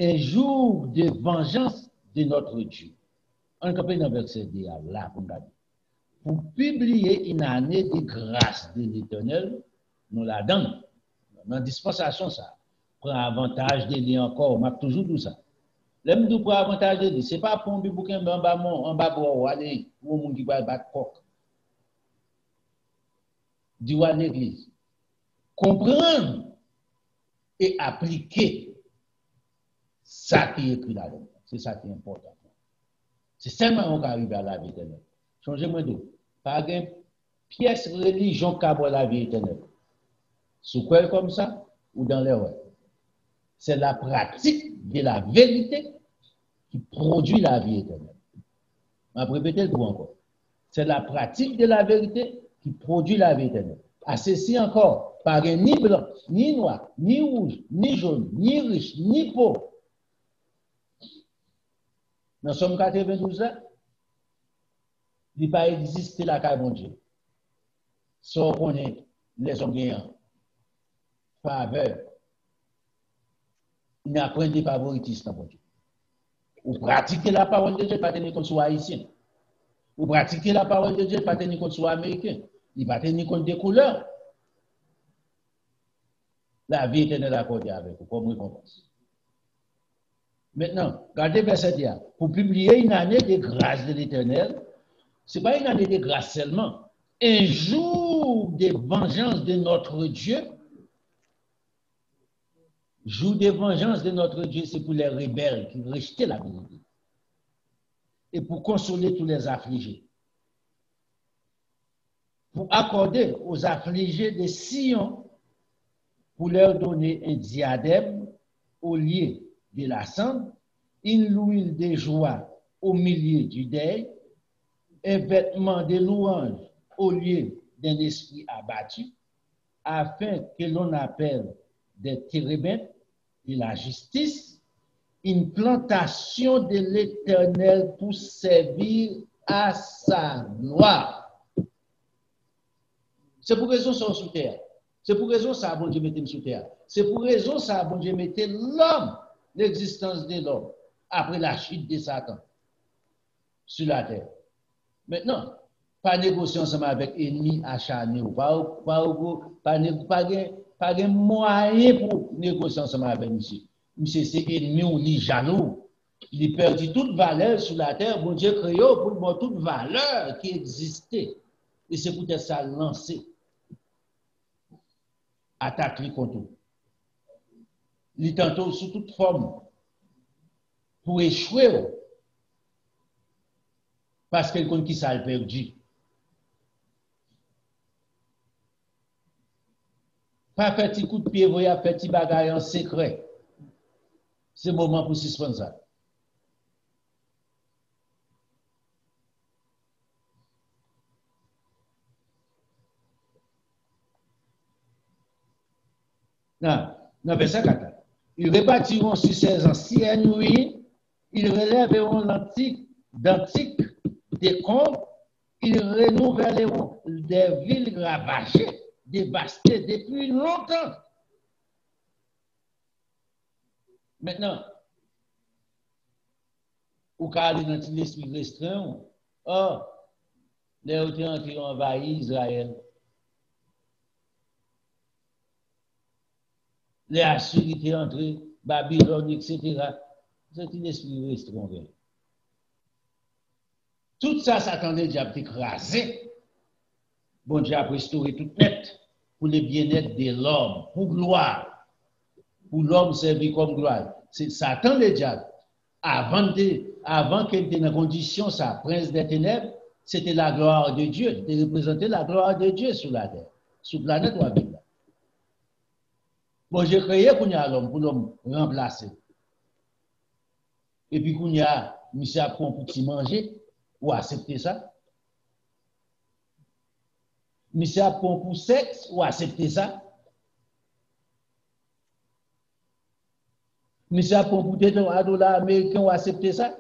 un jour de vengeance de notre Dieu. On peut dans verset 2 là, pour publier une année de grâce de l'Éternel, nous la donne. Dans la dispensation, ça prend avantage de lui encore. On m'a toujours dit ça. L'aime pour avantage de lui, ce n'est pas pour un bouquin en bas pour aller pour un monde qui va battre coq. Dis à l'église. Comprendre et appliquer ça qui est écrit là-dedans. C'est ça qui est important. C'est seulement on arrive à la vie éternelle. Changez-moi de. Pas une pièce religion qui a la vie éternelle. Sous quoi comme ça ou dans les ouais. C'est la pratique de la vérité qui produit la vie éternelle. Je vais répéter le point encore. C'est la pratique de la vérité qui produit la vie éternelle. À ceci encore, pas ni blanc, ni noir, ni rouge, ni jaune, ni riche, ni pauvre. Dans Somme 92, il n'a pas existé la carte de Dieu. Sans qu'on ait les hommes gagnants, faveur, il n'y a point de favoritisme dans Dieu. Ou pratiquer la parole de Dieu, pas tenir compte soit haïtien. Ou pratiquer la parole de Dieu, pas tenir compte soit américain. Il va tenir compte des couleurs. La vie éternelle accordée avec vous, comme récompense. Maintenant, regardez verset 10. Pour publier une année de grâce de l'Éternel, ce n'est pas une année de grâce seulement. Un jour de vengeance de notre Dieu. Jour de vengeance de notre Dieu, c'est pour les rebelles qui rejetaient la vérité. Et pour consoler tous les affligés. Pour accorder aux affligés de Sion, pour leur donner un diadème au lieu de la cendre, une huile de joie au milieu du deuil, un vêtement de louange au lieu d'un esprit abattu, afin que l'on appelle des térébintes de la justice, une plantation de l'Éternel pour servir à sa gloire. C'est pour raison ça sous terre. C'est pour raison ça bon Dieu mettait sous terre. C'est pour raison ça bon Dieu mettait l'homme, l'existence de l'homme, après la chute de Satan sur la terre. Maintenant, pas négocier ensemble avec ennemi acharné, pas de moyen pour négocier ensemble avec monsieur. Monsieur, c'est ennemi ou ni jaloux. Il perdit toute valeur sur la terre. Bon Dieu créé pour moi toute valeur qui existait. Et c'est peut-être ça lancé. Attaque contre eux. Il tantôt sous toute forme pour échouer. Parce que quelqu'un qui s'est perdu. Pas faire petit coup de pied, voyez, faire petit bagaille en secret. C'est le moment pour suspendre ça. Non, verset 4. Ils rebâtiront sur ces anciennes ruines, ils relèveront d'antiques décombres, ils renouvelleront des villes ravagées, dévastées depuis longtemps. Maintenant, au cas de notre l'esprit restreint, les hauteurs qui ont envahi Israël, les Assyriens qui sont entrés, Babylone, etc. C'est un esprit restreint. Tout ça, Satan déjà écrasé. Bon Dieu a restauré tout net pour le bien-être de l'homme, pour gloire. Pour l'homme servi comme gloire. C'est Satan le diable. Avant qu'il était dans condition, ça, prince des ténèbres, c'était la gloire de Dieu. Il représentait la gloire de Dieu sur la terre, sur la planète Wabila. Bon, j'ai créé qu'on y a l'homme pour l'homme remplacer. Et puis qu'on y a, monsieur a pris un petit manger, ou accepter ça. Monsieur a pris un pour sexe, ou accepter ça. Monsieur a pris un pour $1 américain, ou accepter ça.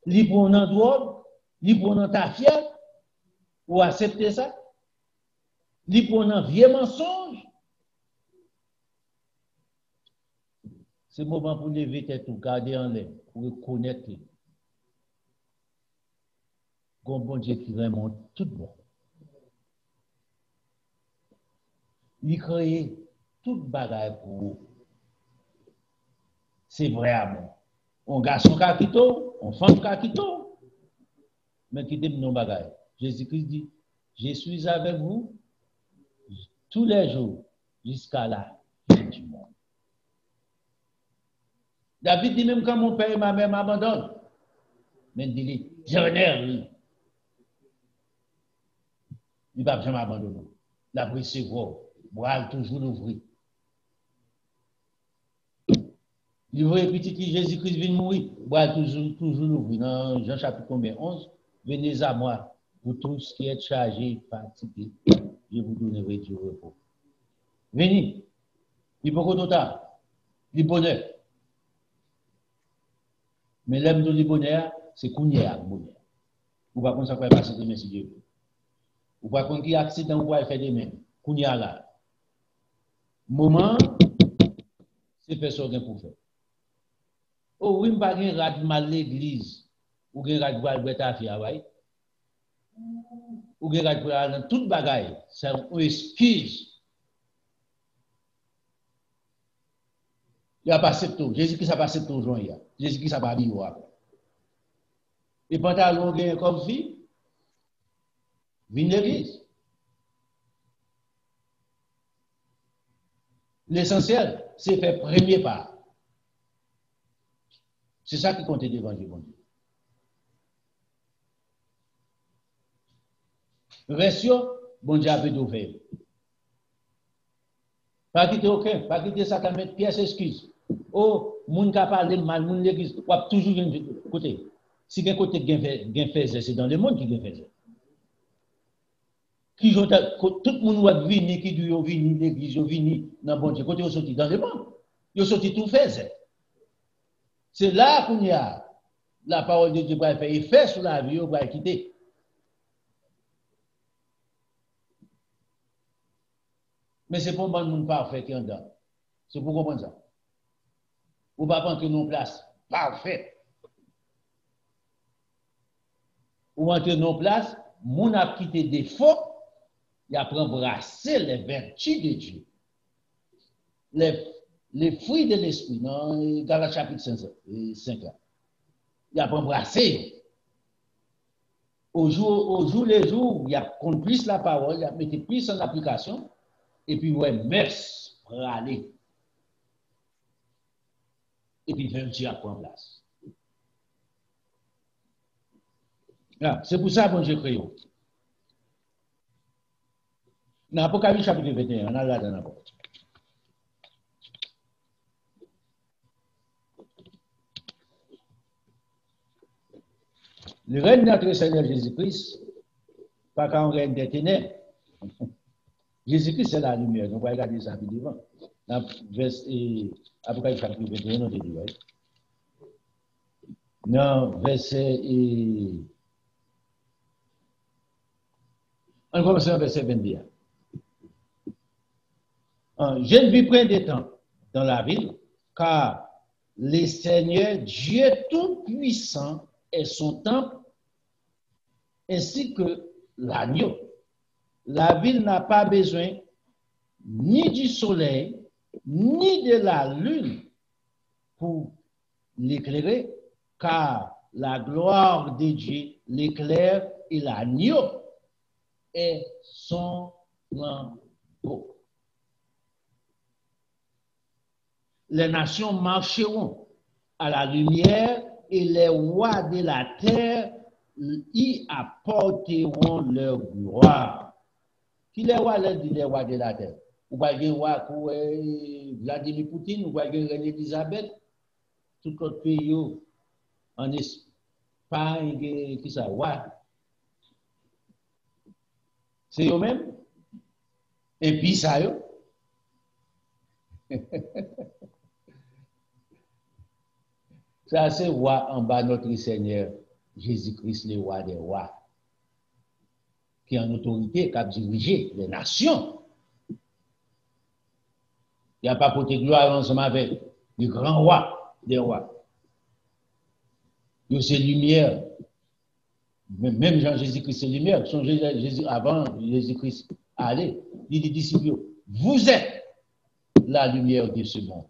Li pour un drogue, li pour un tafia, ou accepter ça. Li pour un vieux mensonge. C'est le moment pour lever tête ou garder en l'air, pour reconnaître. Bon Dieu qui vraiment tout bon. Il crée toute bagaille pour vous. C'est vrai à moi. On garçon qui quitto, on femme qui quitto. Mais qui dit non bagaille. Jésus-Christ dit, je suis avec vous tous les jours jusqu'à la fin du monde. David dit même quand mon père et ma mère m'abandonnent, mais il dit, j'honneur lui. Il ne va jamais abandonner. La brise c'est gros, bras toujours l'ouvrir. Il voit petit qui Jésus-Christ vient mourir, bras toujours l'ouvrir. Dans Jean chapitre combien 11, venez à moi, vous tous qui êtes chargés, fatigués, je vous donnerai du repos. Venez, il faut qu'on tard, du bonheur. Mais l'homme de bonheur, c'est qu'on y a bonheur. Ou pas qu'on s'en passer demain si Dieu veut. Ou pas qu'on y a accident ou pas faire demain. Qu'on y a là. Moment, c'est personne pour faire. Oh oui, pas de rat mal l'église. Ou de rat pour Albert Afia, oui. Ou de rat pour aller toute bagaille. C'est une excuse. Il a passé tout. Jésus-Christ a passé tout joint. Jésus-Christ a pas dit après. Et pantalon gagne comme fille, vient l'église. L'essentiel, c'est faire premier pas. C'est ça qui compte devant Dieu. Version, bon Dieu a fait d'ouvrir. Pas quitter aucun, pas quitter ça, mettre pièce excuse. Oh, moun ka parle mal, moun l'église, ou toujours venir côté. Si quelqu'un côté gain fait, c'est dans le monde qui gain fait. Qui tout le monde va venir, qui dit venir, l'église venir, dans bon Dieu, quand ils sorti dans le monde, ils sorti tout fait. C'est là qu'on y a la parole de Dieu va faire effet sur la vie, on va quitter. Mais c'est pour le monde parfait qui est en dedans. C'est pour comprendre ça. Ou pas prendre nos places parfait. Ou entrer nos places, mon a quitté défaut, il a embrassé les vertus de Dieu. Les fruits de l'esprit, dans le chapitre 5, il a embrassé. Au jour les jours, il a compris plus la parole, il a mis plus en application, et puis, ouais, merci pour aller. Et puis, Dieu a pris en place. C'est pour ça que Dieu créé. Dans l'Apocalypse chapitre 21, on a là dans la porte. Le règne de notre Seigneur Jésus-Christ, pas quand on règne des ténèbres. Jésus-Christ, c'est la lumière. On va regarder ça plus devant. Dans Apocalypse chapitre 21, on te dit, oui. Non, verset. On commence au verset 21. Je ne vis point de temps dans la ville, car le Seigneur Dieu Tout-Puissant est son temple, ainsi que l'agneau. La ville n'a pas besoin ni du soleil, ni de la lune pour l'éclairer, car la gloire de Dieu l'éclaire et l'agneau est son lambeau. Les nations marcheront à la lumière et les rois de la terre y apporteront leur gloire. Qui les rois de la terre? Ou pas un roi pour Vladimir Poutine, ou pas une reine Elisabeth, tout autre pays en Espagne, qui ça, roi. C'est eux-mêmes. Et puis ça, eux. Ça, c'est roi en bas notre Seigneur Jésus-Christ, le roi des rois, qui est en autorité, qui a dirigé les nations. Il n'y a pas porté gloire ensemble avec le grand roi des rois. Il y a ces lumières. Même Jean-Jésus-Christ, c'est lumière. Avant Jésus-Christ, allez, dit les disciples, vous êtes la lumière de ce monde.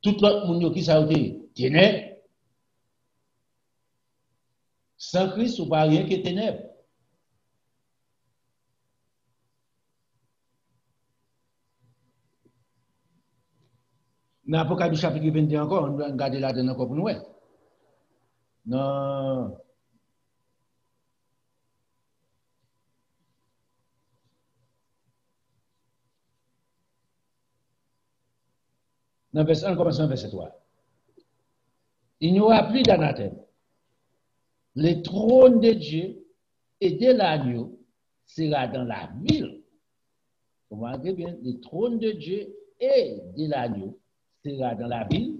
Tout l'autre monde qui s'est dit, ténèbres. Sans Christ, ou pas rien que ténèbres. Dans l'Apocalypse chapitre 21 encore, on doit regarder là-dedans encore pour nous. Non. Dans verset 1, commençons verset 3. Il n'y aura plus d'anathème. Le trône de Dieu et de l'agneau sera dans la ville. Vous voyez bien, le trône de Dieu et de l'agneau sera dans la ville.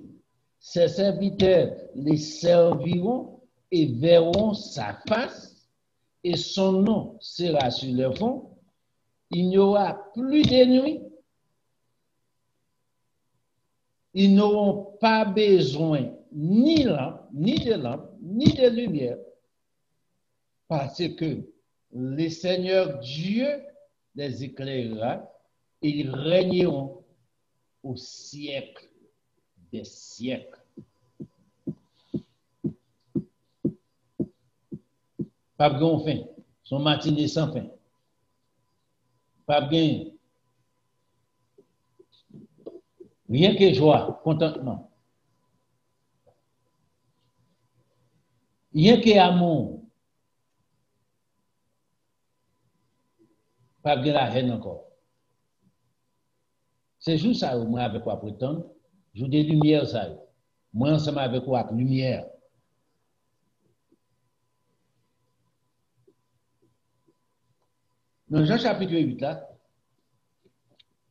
Ses serviteurs les serviront et verront sa face, et son nom sera sur leur front. Il n'y aura plus de nuit. Ils n'auront pas besoin ni de lampe, ni de lumière, parce que le Seigneur Dieu les éclairera et ils régneront au siècle des siècles. Pas de fin, son matinée sans fin. Pas de rien que joie, contentement. Rien que amour. Pas de la haine encore. C'est juste ça, moi, avec quoi prétendre. Jour des lumières, ça. Moi, ensemble avec quoi? Lumière. Dans Jean chapitre 8, là,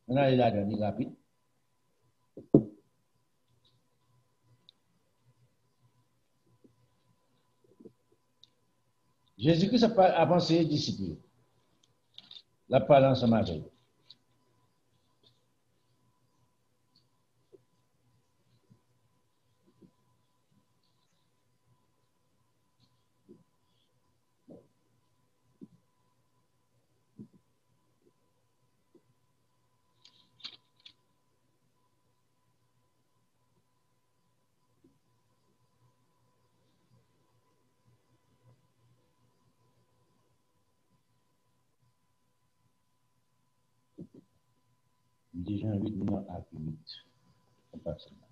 on a là dernier rapide. Jésus-Christ a pensé les disciples. La parole ensemble avec eux. Déjà 8 mois à 8. On passe là.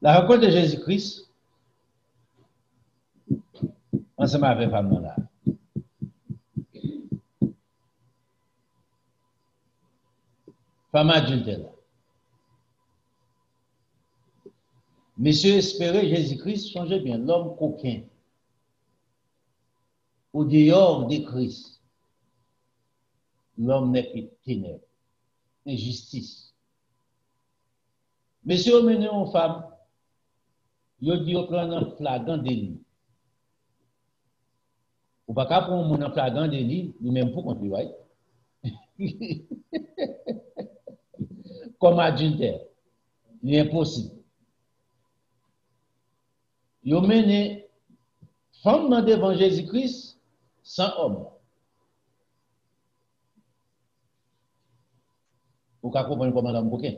La rencontre de Jésus-Christ, ensemble avec femme là. Femme adulte là. Monsieur espérait Jésus-Christ, songez bien, l'homme coquin. Au dehors de Christ, l'homme n'est que ténèbres, injustice. Monsieur mené en femme, il dit au prendre un flagrant délit. Ou pas qu'à prendre un flagrant délit, lui-même pour contre lui, comme adultère, il est impossible. Il mené femme devant Jésus-Christ sans homme. Ou qu'à comprendre comment l'homme coquin.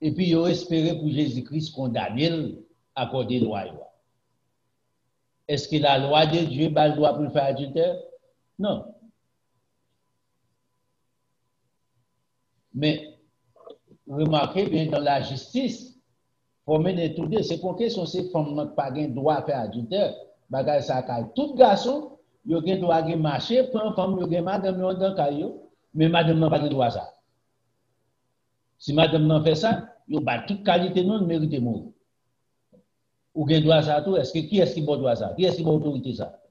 Et puis, ils ont espéré pour Jésus-Christ condamner, accorder la loi. Est-ce que la loi de Dieu a le droit pour faire adultère? Non. Mais, remarquez bien, dans la justice, pour mener tout deux, c'est pour que ces femmes n'ont pas le droit à faire adultère. Bagay ça, tout garçon, il a le droit de marcher, pour une femme, il a madame dans le caillou, mais madame n'a pas le droit à ça. Si madame n'a fait ça, il y a toute qualité non mérite mourir. Ou bien droit ça tout, qui est-ce qui doit droit ça? Qui est-ce qui doit autorité ça?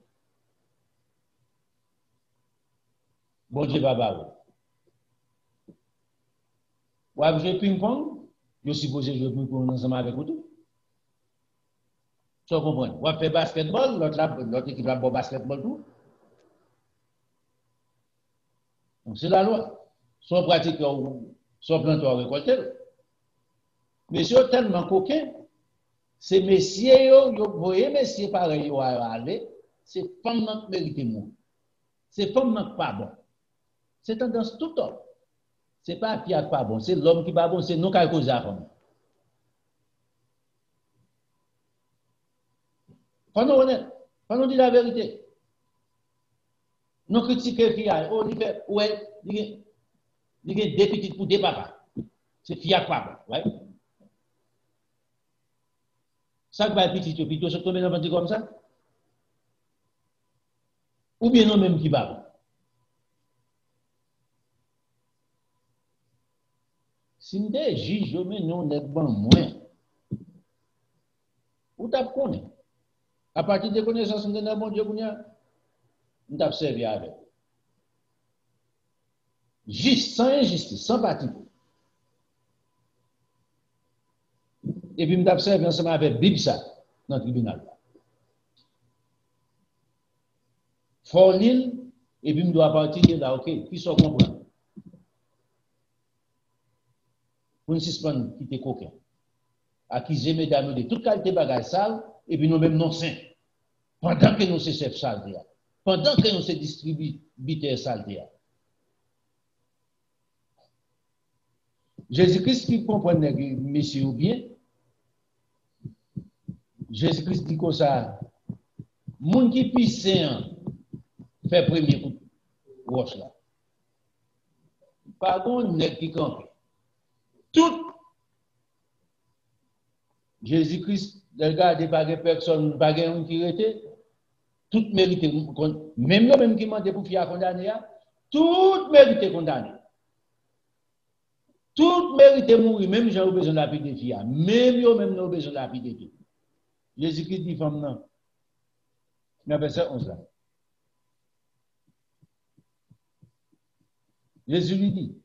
Bon Dieu papa. Ou avez joué ping-pong, je suppose jouer ping-pong ensemble avec vous tout. Tu comprends? Ou fait basketball, l'autre équipe va basketball tout. Donc c'est la loi. Soit pratique soit planteur récolter. Messieurs tellement coquins, c'est messieurs, vous voyez messieurs pareil, vous aller, c'est femme qui mérite moi. C'est femme qui pas bon. C'est tendance tout homme. C'est pas Pierre pas bon, c'est l'homme qui pas bon, c'est nous qui cause la femme. Quand nous honnête, quand nous dit la vérité, nous critiquons qui a, oh, il fait, ouais, il y a des petites pour des papas. C'est Pierre pas bon, ouais. Ça va être petit, puis tout se tombe dans comme ça. Ou bien non même qui va. Si nous sommes juges, mais nous sommes moins. Où tu connais? À partir de connaissances, nous sommes bon Dieu, nous avons servi avec. Juste, sans injustice, sans parti. Et puis, nous avons servi ensemble avec Bibsa dans le tribunal. Fort l'île, et puis, nous devons partir de là, ok, qui sont comprendre. Pour nous suspendre, qui était coquin. Accuser mesdames de toute qualité de bagages sales, et puis nous-mêmes non saints. Pendant que nous sommes chefs sales, pendant que nous sommes distributeurs sales. Jésus-Christ qui comprend, messieurs, ou bien, Jésus-Christ dit comme ça, moun qui puissant fait premier coup de roche là. Pas qu'on n'est qui campe. Tout Jésus-Christ, regardez, pas de personne, pas de qui était, tout mérité, même nous même qui demandé pour faire condamner, tout mérité condamné. Tout mérité mourir, même j'ai besoin de la vie de fille, même yo même nous besoin de la vie de tout. Jésus-Christ dit femme non. Dans verset 11 là. Jésus lui dit,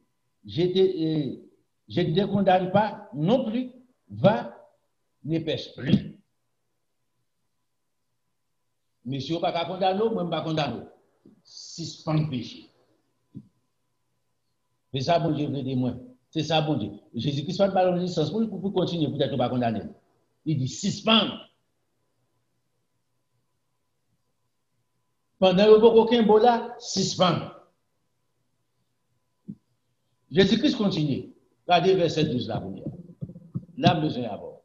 je ne te condamne pas non plus, va, ne pêche plus. Mais si vous ne pas condamner, moi je ne pas condamner. Suspend le péché. C'est ça, bon Dieu, veut dire moi. C'est ça, bon Dieu. Jésus-Christ va te parler de licence pour continuer, peut-être pas condamner. Il dit suspend. Pendant que vous aucun beau là, suspend. Jésus-Christ continue. Regardez verset 12 là, première. Là, besoin d'abord.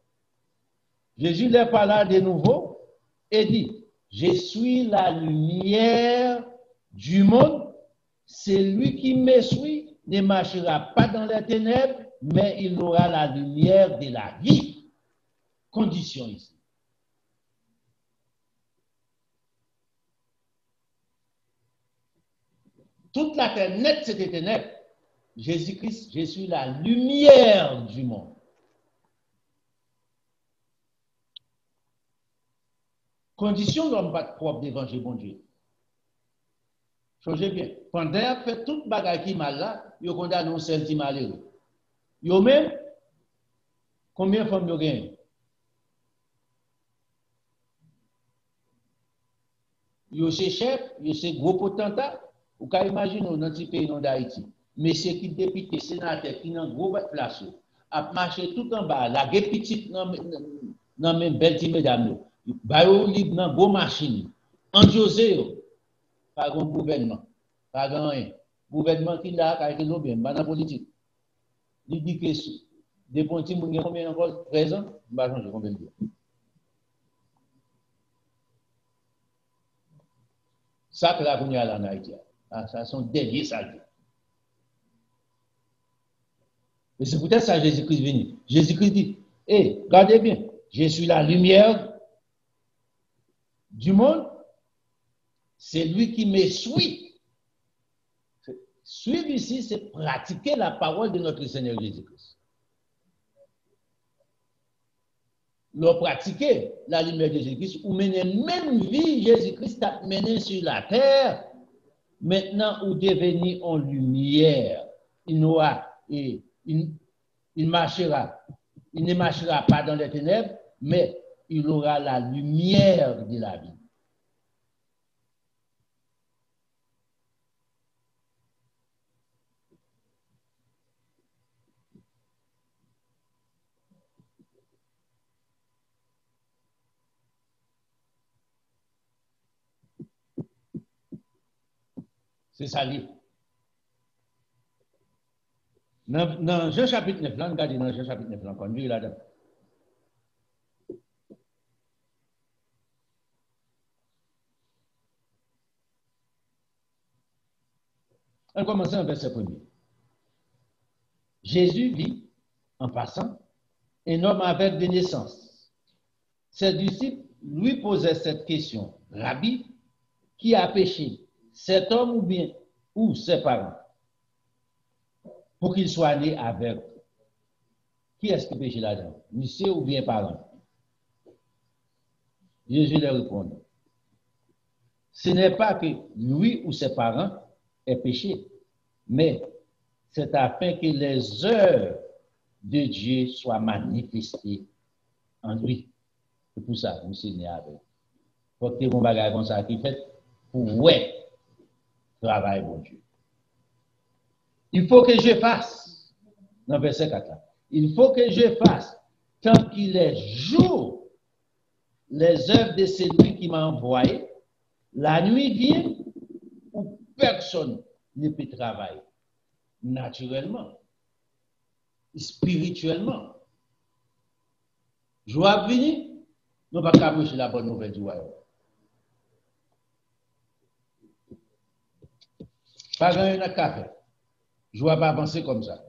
Jésus leur parla de nouveau et dit, je suis la lumière du monde. Celui qui me suit ne marchera pas dans les ténèbres, mais il aura la lumière de la vie. Condition ici. Toute la terre nette, c'était ténèbres. Jésus-Christ, je suis la lumière du monde. Condition d'homme pas propre devant bon Dieu. Changez bien. Pendant fait toute bagaille qui mal là, yo condamne un seul qui malheureux. Yo même combien de femmes yo gagne? Yo c'est chef, yo c'est gros potentat, ou ka imagine dans petit pays d'Haïti. Monsieur qui député sénateur qui dans gros place a marché tout en bas, la petite dans même belle ti mesdames. Ba yo libre dans gros machine. Endiosé par un gouvernement. Pas rien. Gouvernement qui là, qui est bien, pas dans la politique. Il dit que des bons petits moun combien encore 13 ans, pas changer combien de temps. Ça que la qu'on y a là en Haïti. Ça sont derniers salés. Et c'est peut-être ça Jésus-Christ venu. Jésus-Christ dit, regardez bien, je suis la lumière du monde. C'est lui qui me suit. Suivre ici, c'est pratiquer la parole de notre Seigneur Jésus-Christ. Le pratiquer la lumière de Jésus-Christ, ou mener même vie Jésus-Christ a mené sur la terre, maintenant ou devenir en lumière. Il marchera, il ne marchera pas dans les ténèbres, mais il aura la lumière de la vie. C'est ça, livre. Dans Jean chapitre 9, là, regardez dans Jean chapitre 9, là, on lit là-dedans. On commence en verset 1er. Jésus vit, en passant, un homme avec des naissances. Ses disciples lui posaient cette question. Rabbi, qui a péché, cet homme ou ses parents, pour qu'il soit né avec? Qui est-ce qui péché là-dedans? Monsieur ou bien parent? Jésus leur répond. Ce n'est pas que lui ou ses parents aient péché, mais c'est afin que les œuvres de Dieu soient manifestées en lui. C'est pour ça que nous sommes nés avec. Il faut que vous bagage comme ça qui fait pour travail bon Dieu. Il faut que je fasse, dans verset 4 là, il faut que je fasse, tant qu'il est jour, les œuvres de celui qui m'a envoyé, la nuit vient où personne ne peut travailler. Naturellement, spirituellement. Joie venir, nous ne pouvons pas prêcher la bonne nouvelle du royaume. Pas grand-chose à faire. Je ne vais pas penser comme ça.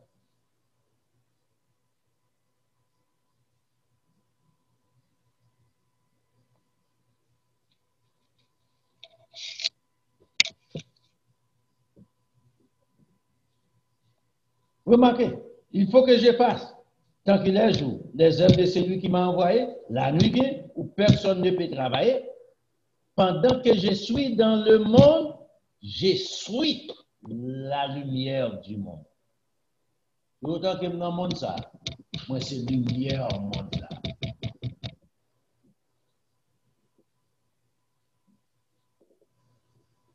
Remarquez, il faut que je fasse, tant qu'il est jour, les œuvres de celui qui m'a envoyé, la nuit vient, où personne ne peut travailler. Pendant que je suis dans le monde, je suis la lumière du monde. Autant que dans le monde, ça, moi, c'est lumière au monde là.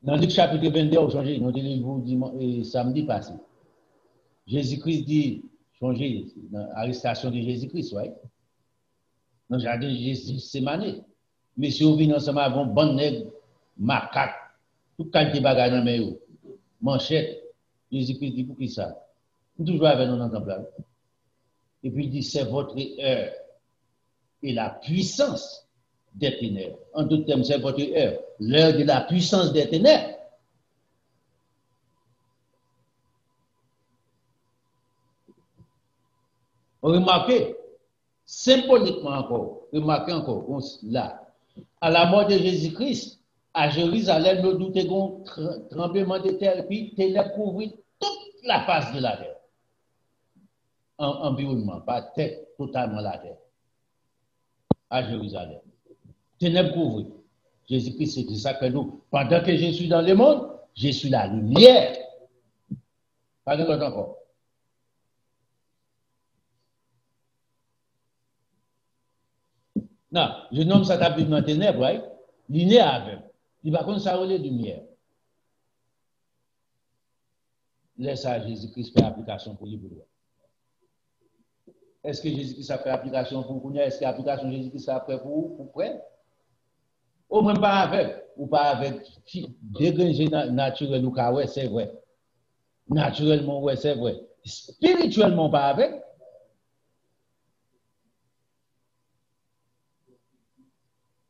Dans Luc chapitre 22, on change, nous avons samedi passé. Jésus-Christ dit, changer, l'arrestation de Jésus-Christ, oui. Dans le jardin de Jésus, c'est mané. Monsieur vient ensemble avec un bon nègre, macaque, toute qualité de bagage dans le manchette. Jésus-Christ dit, pour qui ça? Toujours avec nous dans le Et puis il dit, c'est votre heure et la puissance des ténèbres. En d'autres termes, c'est votre heure, l'heure de la puissance des ténèbres. Remarquez, symboliquement encore, remarquez encore, là, à la mort de Jésus-Christ, à Jérusalem, nous doutons d'un tremblement de terre, puis ténèbres couvrir toute la face de la terre. Environnement, pas tête, totalement la terre. À Jérusalem. Ténèbres couvrir. Jésus-Christ, c'est ça que nous, pendant que je suis dans le monde, je suis la lumière. Pas de l'autre encore. Non, je nomme ça ta dans les ténèbres, right? Il est aveugle. Il va comme ça rouler lumière. Laisse à Jésus-Christ faire application pour lui. Est-ce que Jésus-Christ a fait application pour vous? Est-ce que l'application de Jésus-Christ a fait pour vous? Pour près? Ou même pas avec. Ou pas avec. Dégagé naturel ou ouais, c'est vrai. Naturellement, ouais, c'est vrai. Spirituellement, pas avec.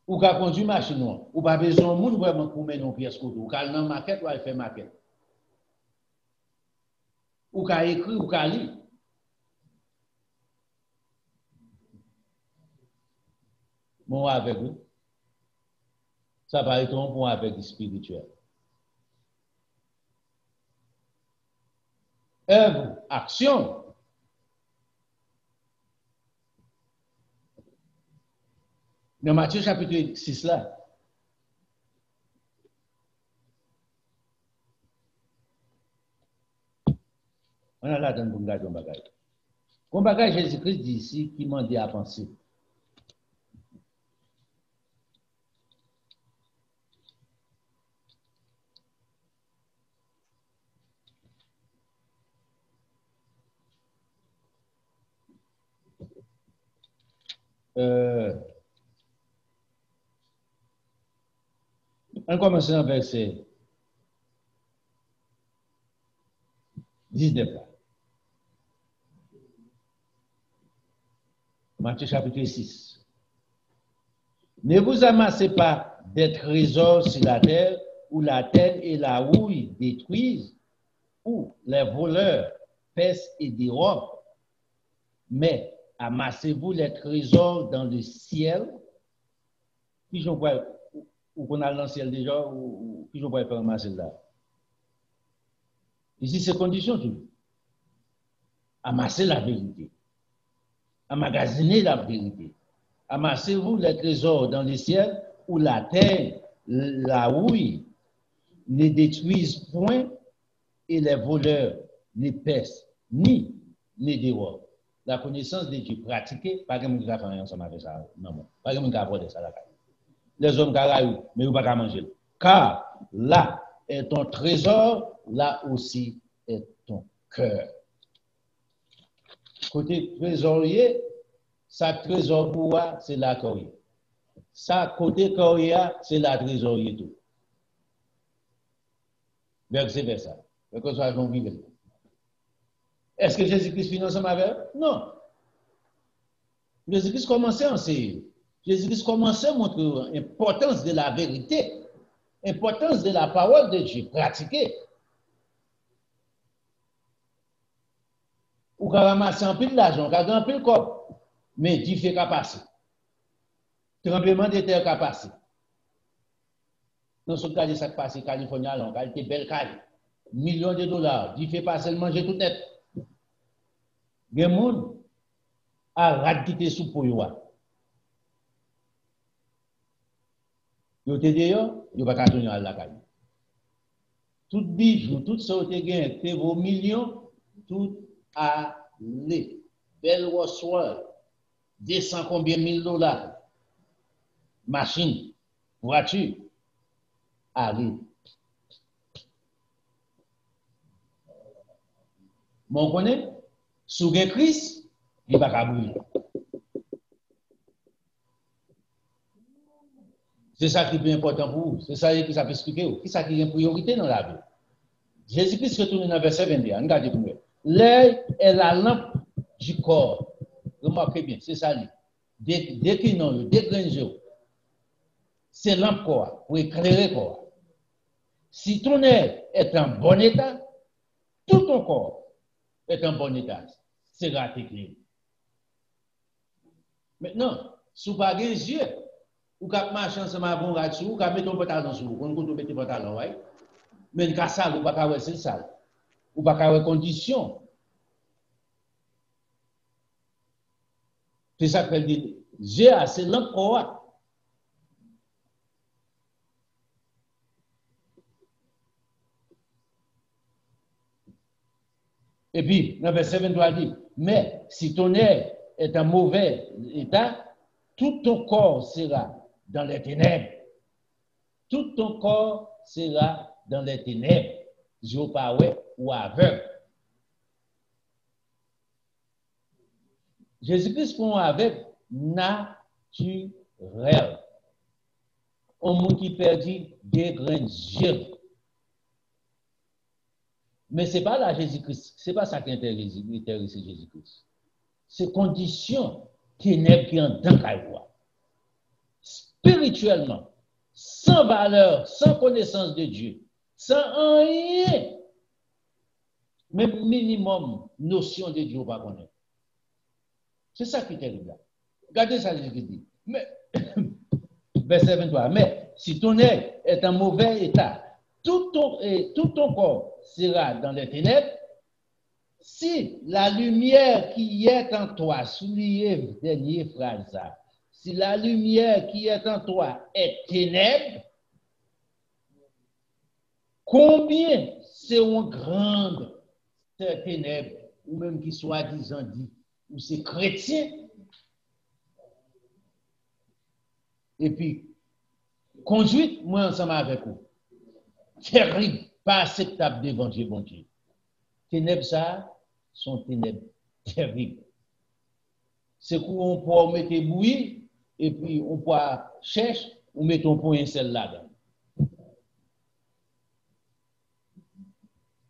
Ou qu'a conduit machine ou pas besoin de monde vraiment pour mettre une pièce ou qu'a dans maquette ou elle fait maquette ou qu'a écrit ou qu'a lire mon avec vous ça va être un point avec le spirituel œuvre action. Dans Matthieu chapitre 6 là, on a là dans le bagage. Comme bagage Jésus-Christ dit ici, qui m'a dit à penser. On commence dans verset 19. Matthieu chapitre 6. Ne vous amassez pas des trésors sur la terre où la terre et la houille détruisent, où les voleurs pèsent et dérobent, mais amassez-vous les trésors dans le ciel. Puis je vois ou qu'on a dans le ciel déjà, ou puis je vois faire ramasser là. Ici, c'est condition tout. Amasser la vérité. Emmagasiner la vérité. Amassez-vous les trésors dans le ciel où la terre, la houille ne détruisent point et les voleurs ne pèsent ni ne dérobent. La connaissance de Dieu pratiquée, pas que nous avons fait ensemble avec ça. Non, pas que nous avons fait ça là. Les hommes carayou, mais vous pas manger. Car là est ton trésor, là aussi est ton cœur. Côté trésorier, sa trésor pour moi, c'est la courrier. Sa côté courrier, c'est la trésorier tout. Verset vers ça. Est-ce que Jésus-Christ finit ensemble avec? Non. Jésus-Christ commençait à enseigner. Jésus-Christ commençait à montrer l'importance de la vérité, l'importance de la parole de Dieu pratiquée. ou ka ramasser un pile d'argent, ka grand pile corps, mais Dieu fait qu'à passer. Tremblement de terre qu'à passer. Dans ce cas, ça passe en Californie, en qualité belle cali. Millions de dollars, Dieu fait passer le manger tout net. Il y a des gens qui ont quitté sous pour eux. Ils ont été d'ailleurs, ils n'ont pas tourner à la caille. Tout bijou, tout ça qui gagné, vos millions, tout à les. Belle Roswell, 200 combien mille dollars. Machine, voiture, allez. Mon connaît, sous Christ, il va pas brûler. C'est ça qui est important pour vous. C'est ça qui ça peut expliquer. Qui ça qui est une priorité dans la vie. Jésus-Christ retourne dans le verset 21. Regardez pour moi. L'œil est la lampe du corps. Remarquez bien, c'est ça. Déclinons, dégrainons. C'est lampe corps pour éclairer corps. Si ton œil est en bon état, tout ton corps est en bon état. C'est éclairé. Maintenant, si vous n'avez pas les yeux, ou quand marcher ensemble avec un radio, ou quand mettre un pantalon sur vous, on mettre un pantalon, ouais. Mais quand ça, vous ne pouvez pas voir c'est sale. Ou pas avoir condition. C'est ça qu'elle dit. J'ai assez l'emploi. Et puis, dans le verset 23, dit, mais si ton œil est en mauvais état, tout ton corps sera dans les ténèbres. Tout ton corps sera dans les ténèbres. Je pas ou aveugle. Jésus-Christ font avec naturel. Un monde qui perdit des grains d'yeux. Mais ce n'est pas là Jésus-Christ. Ce n'est pas ça qui intéresse Jésus-Christ. C'est condition ténèbres qui en tant qu'à voir. Spirituellement, sans valeur, sans connaissance de Dieu, sans rien, même minimum notion de Dieu, pas connaître. C'est ça qui est terrible. Regardez ça, Jésus dit. Mais, verset 23, mais si ton œil est en mauvais état, tout ton corps sera dans les ténèbres. Si la lumière qui est en toi, soulignez dernière phrase, si la lumière qui est en toi est ténèbre, combien seront grandes ces ténèbres, ou même qui soi-disant dit, ou c'est chrétien, et puis, conduite, moi ensemble avec vous, terrible, pas acceptable devant Dieu, bon Dieu. Ténèbres, ça, sont ténèbres terribles. C'est qu'on peut mettre bouillie, et puis on peut chercher, ou mettre un point seul là-dedans.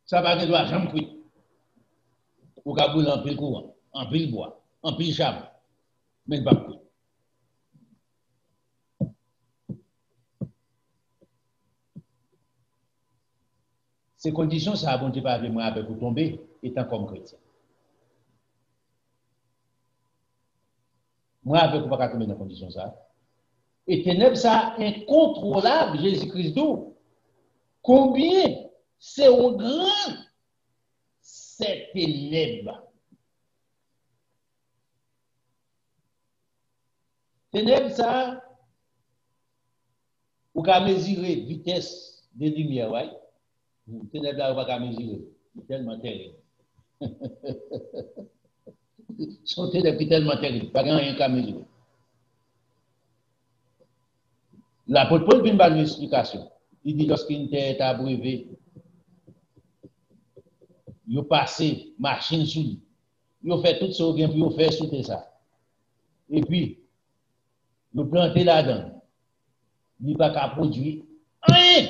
Ça va être jamais cuit. Ou qu'à brûler en pile courant, en pile bois, en pile charbon, mais pas cuit. Ces conditions, ça a bon Dieu pas avec moi avec vous tomber, étant comme chrétien. Moi, avec vous pas tomber dans condition ça. Et ténèbres, ça incontrôlable, Jésus-Christ d'où. Combien c'est au grand ces ténèbres. Ténèbres, ça, vous pouvez mesurer vitesse de lumière, ouais. Ténèbres, là, vous ne pouvez pas mesurer. C'est tellement terrible. Sont ténèbres tellement terribles, pas rien qu'à mesurer. L'apôtre Paul vient de une explication. Il dit lorsqu'il était abreuvé, il a passé machine sous lui. Il a fait tout ce qu'il a pu faire sous ça. Et puis, il a planté là-dedans. Il n'a pas qu'à produire rien.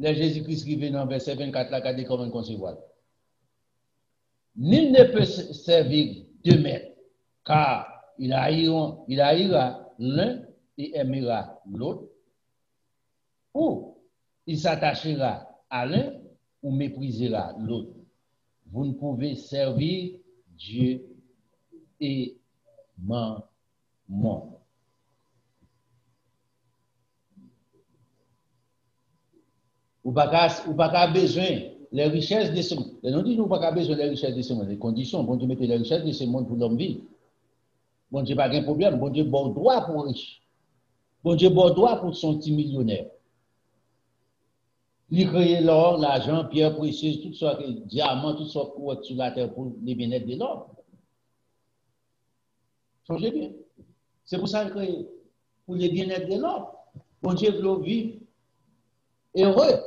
Le Jésus-Christ qui vient dans le verset 24, là, regardez comment il concevoir. Nul ne peut servir deux maîtres, car il haïra l'un et aimera l'autre, Ou il s'attachera à l'un ou méprisera l'autre. Vous ne pouvez servir Dieu et Mammon. Ou pas besoin les richesses de ce monde. Nous disons pas besoin des richesses de ce monde. Les conditions, bon Dieu mette les richesses de ce monde pour l'homme vivre. Bon Dieu pas de problème. Bon Dieu bon droit pour riche. Bon Dieu bon droit pour son petit millionnaire. Il crée l'or, l'argent, pierre précieuse, toutes sortes de diamants, toutes sortes de choses sur la terre pour les bien-être de l'homme. Changez bien. C'est pour ça qu'il crée pour les bien-être de l'homme. Bon Dieu veut vivre heureux.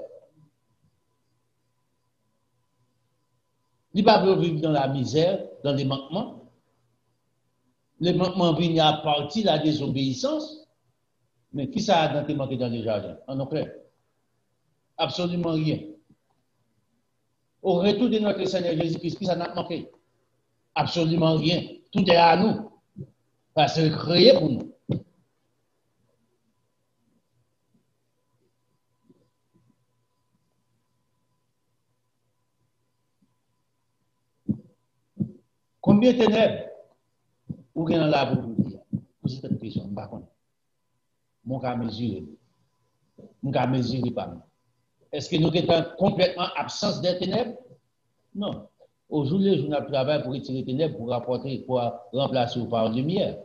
Il ne va pas vivre dans la misère, dans les manquements. Les manquements viennent à partir de la désobéissance. Mais qui ça a manqué dans les jardins? En clair. Absolument rien. Au retour de notre Seigneur Jésus-Christ, qui ça n'a manqué? Absolument rien. Tout est à nous. Parce que c'est créé pour nous. Combien de ténèbres ou bien là pour vous dire? Posez cette question, je ne sais pas. Mon cas mesuré. Mon cas mesuré pas. Est-ce que nous sommes complètement absence des ténèbres? Non. Aujourd'hui, je travaille pour retirer les ténèbres, pour remplacer par la lumière.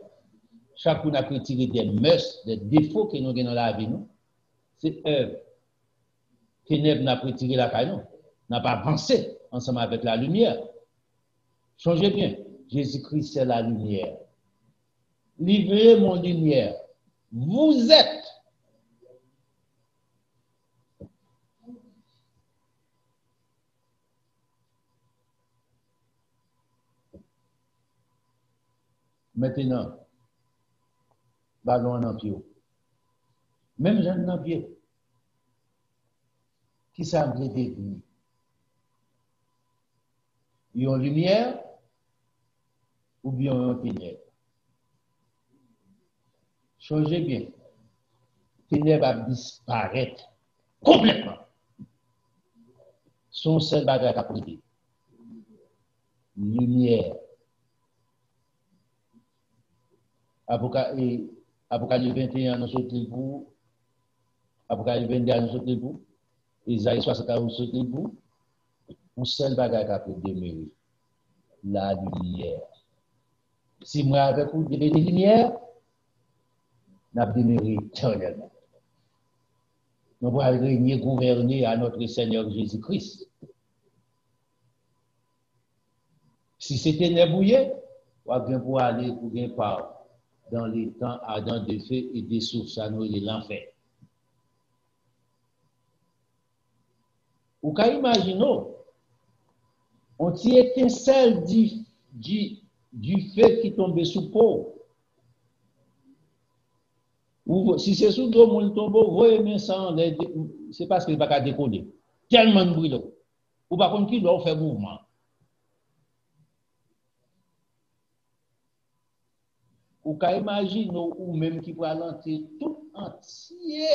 Chaque fois, on a retiré des mœurs, des défauts que nous avons dans la vie. C'est œuvre. Ténèbres n'a pas retiré la caille, n'a pas avancé ensemble avec la lumière. Changez bien. Jésus-Christ, c'est la lumière. Livrez mon lumière. Vous êtes. Maintenant, ballon en pied. Même jeune en pied. Qui ça me dit? Il y a une lumière ou bien une ténèbre. Changez bien. Ténèbre va disparaître complètement. Son seul bagage à côté. Lumière. Apocalypse 21, nous sommes pour. Apocalypse 22, nous sommes pour. Isaïe 61, nous sommes pour. Un seul bagage à demeurer. La lumière. Si moi avec vous, des lumières, nous avons demeuré éternellement. Nous allons régner, gouverner à notre Seigneur Jésus-Christ. Si c'était nébouillé, on va bien pour aller pour bien part dans les temps ardents de feu et des sources à nous de l'enfer. Ou qu'à imaginer, on t'y étincelle du feu qui tombe sous peau. Ou si c'est sous le monde tombe, voyez ça, c'est parce qu'il ne va pas décoller. Tellement de bruit. Ou par contre, qui doit faire mouvement. Ou qu'à imaginer, ou même qui peut ralentir tout entier.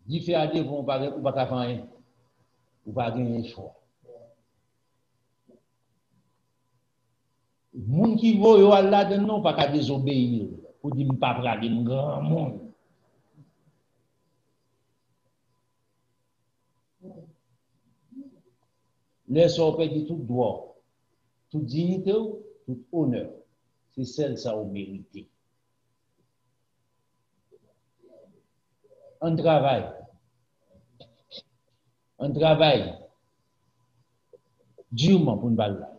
Différents vont pas faire rien. Ou pas gagner choix. Les gens qui vont là-dedans, pas qu'à désobéir. Pour dire, pas parler de grand monde. Les hommes perdent tout droit, toute dignité, tout honneur. C'est celle ça au mérité. On travaille. Durement pour une balle.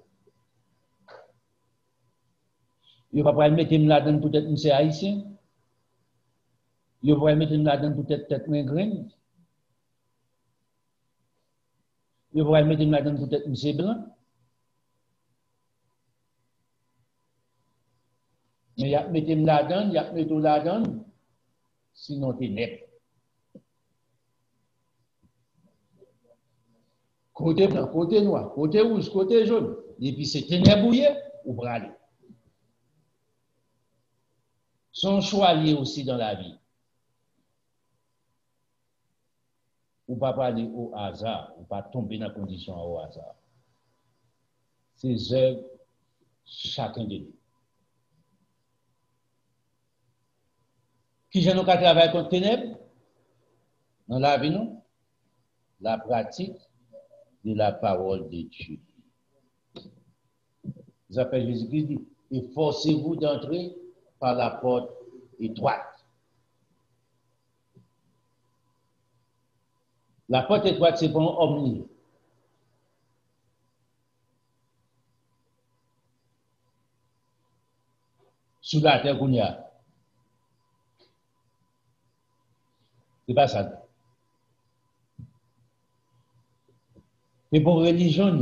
Il va pas mettre là-dedans peut-être monsieur haïtien. Il va mettre là-dedans peut-être tête graine. Il va mettre là-dedans peut-être monsieur blanc. Mais il y a mettre là-dedans, il y a mettre là-dedans. Sinon t'es net. Côté blanc, côté noir, côté rouge, côté jaune. Et puis c'est ténèbrouillé ou bralé. Son choix lié aussi dans la vie. Ou pas parler au hasard, ou pas tomber dans la condition au hasard. C'est œuvres, chacun de nous. Qui j'en ai qu'à travailler contre ténèbres? Dans la vie, non? La pratique de la parole de Dieu. J'appelle Jésus-Christ dit, efforcez-vous d'entrer par la porte étroite. La porte étroite, c'est pour un homme. Sous la terre qu'on y a. C'est pas ça. C'est pour religion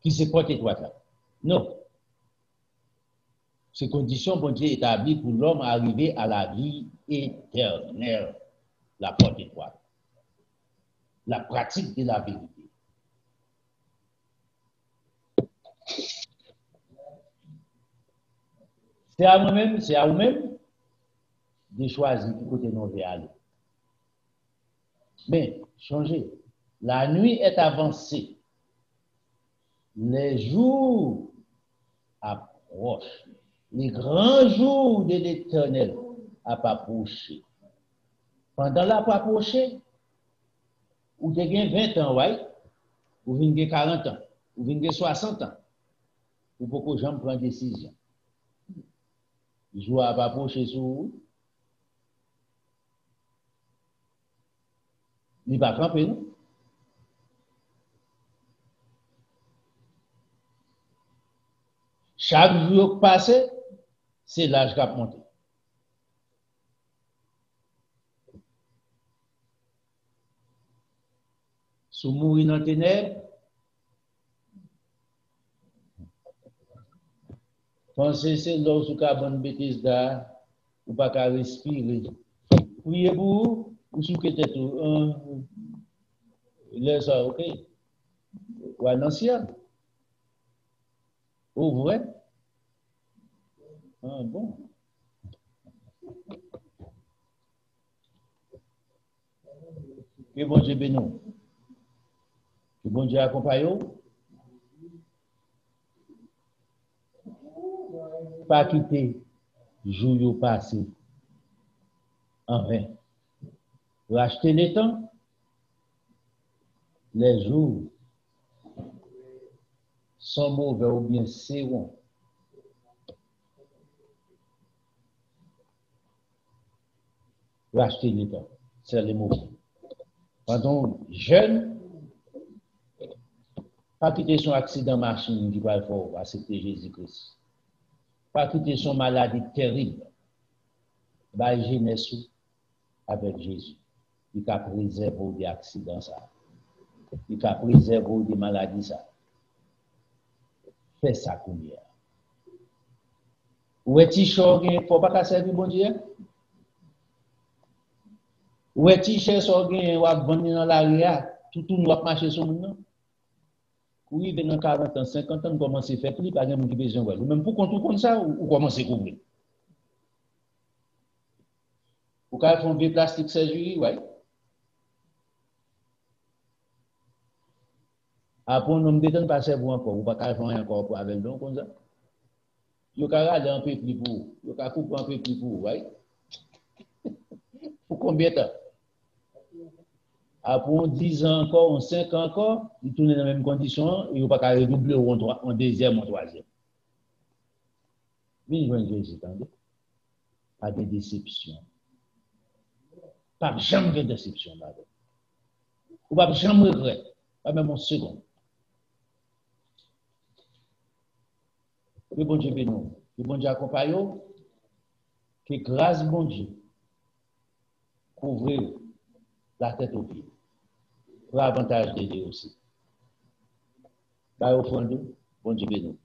qui se porte étroite là. Non. Ces conditions vont être établies pour l'homme arriver à la vie éternelle. La porte étroite. La pratique de la vérité. C'est à moi-même, c'est à vous-même de choisir du côté non aller. Mais, changez. La nuit est avancée. Les jours approchent. Les grands jours de l'Éternel approché. Pendant l'approché, ou tu as 20 ans, ouais, ou tu as 40 ans, ou tu as 60 ans, ou beaucoup de gens prennent des décisions. Ils jouent à approcher sur vous. Il va camper, non? Chaque jour passé, c'est l'âge qui a monté. Si vous mourrez dans les ténèbres, pensez c'est là où vous avez bonne bêtise là, ou pas qu'à respirer. Priez pour vous, ou sous que tête tout. Laisse ça, ok? Ou à l'ancien. Ou vrai? Ah, bon. Que bon Dieu bénisse. Que bon Dieu accompagne. Pas quitter jour passé en vain. Racheter les temps, les jours sont mauvais ou bien seront. Racheter les temps, c'est les mots. Pendant jeune, pas quitter son accident machine qui va le faire accepter Jésus-Christ. Pas quitter son maladie terrible. Bah, jeunesse avec Jésus. Il a préservé des accidents, ça. Il a préservé des maladies, ça. Fais ça comme hier. Où est-il chaud, il ne faut pas servir bon Dieu? Où est-il chaud, il faut pas dans la rue, tout le monde va marcher sur le monde? Oui, dans 40 ans, 50 ans, comment c'est fait, il pas de besoin. Même pour qu'on comme ça, ou comment c'est couvert? Ou quand ils font des plastiques surgery, oui. Après, on ne peut pas servir encore, ou pas faire encore pour avec nous comme ça. Il y a un peu plus pour, il y a un peu plus pour, oui. Pour combien de temps? Après 10 ans encore, 5 ans encore, ils tournent dans les mêmes conditions, ils ne vont pas redoubler en deuxième ou en troisième. Mais je vais Jésus, attendez. Pas de déception. Pas jamais de déception, madame. Ou pas jamais de regret. Pas même en seconde. Que bon Dieu bénisse. Que bon Dieu accompagne. Que grâce bon Dieu couvre la tête au pied. Pour l'avantage de Dieu aussi. Bah, au fond, bon Dieu bénisse.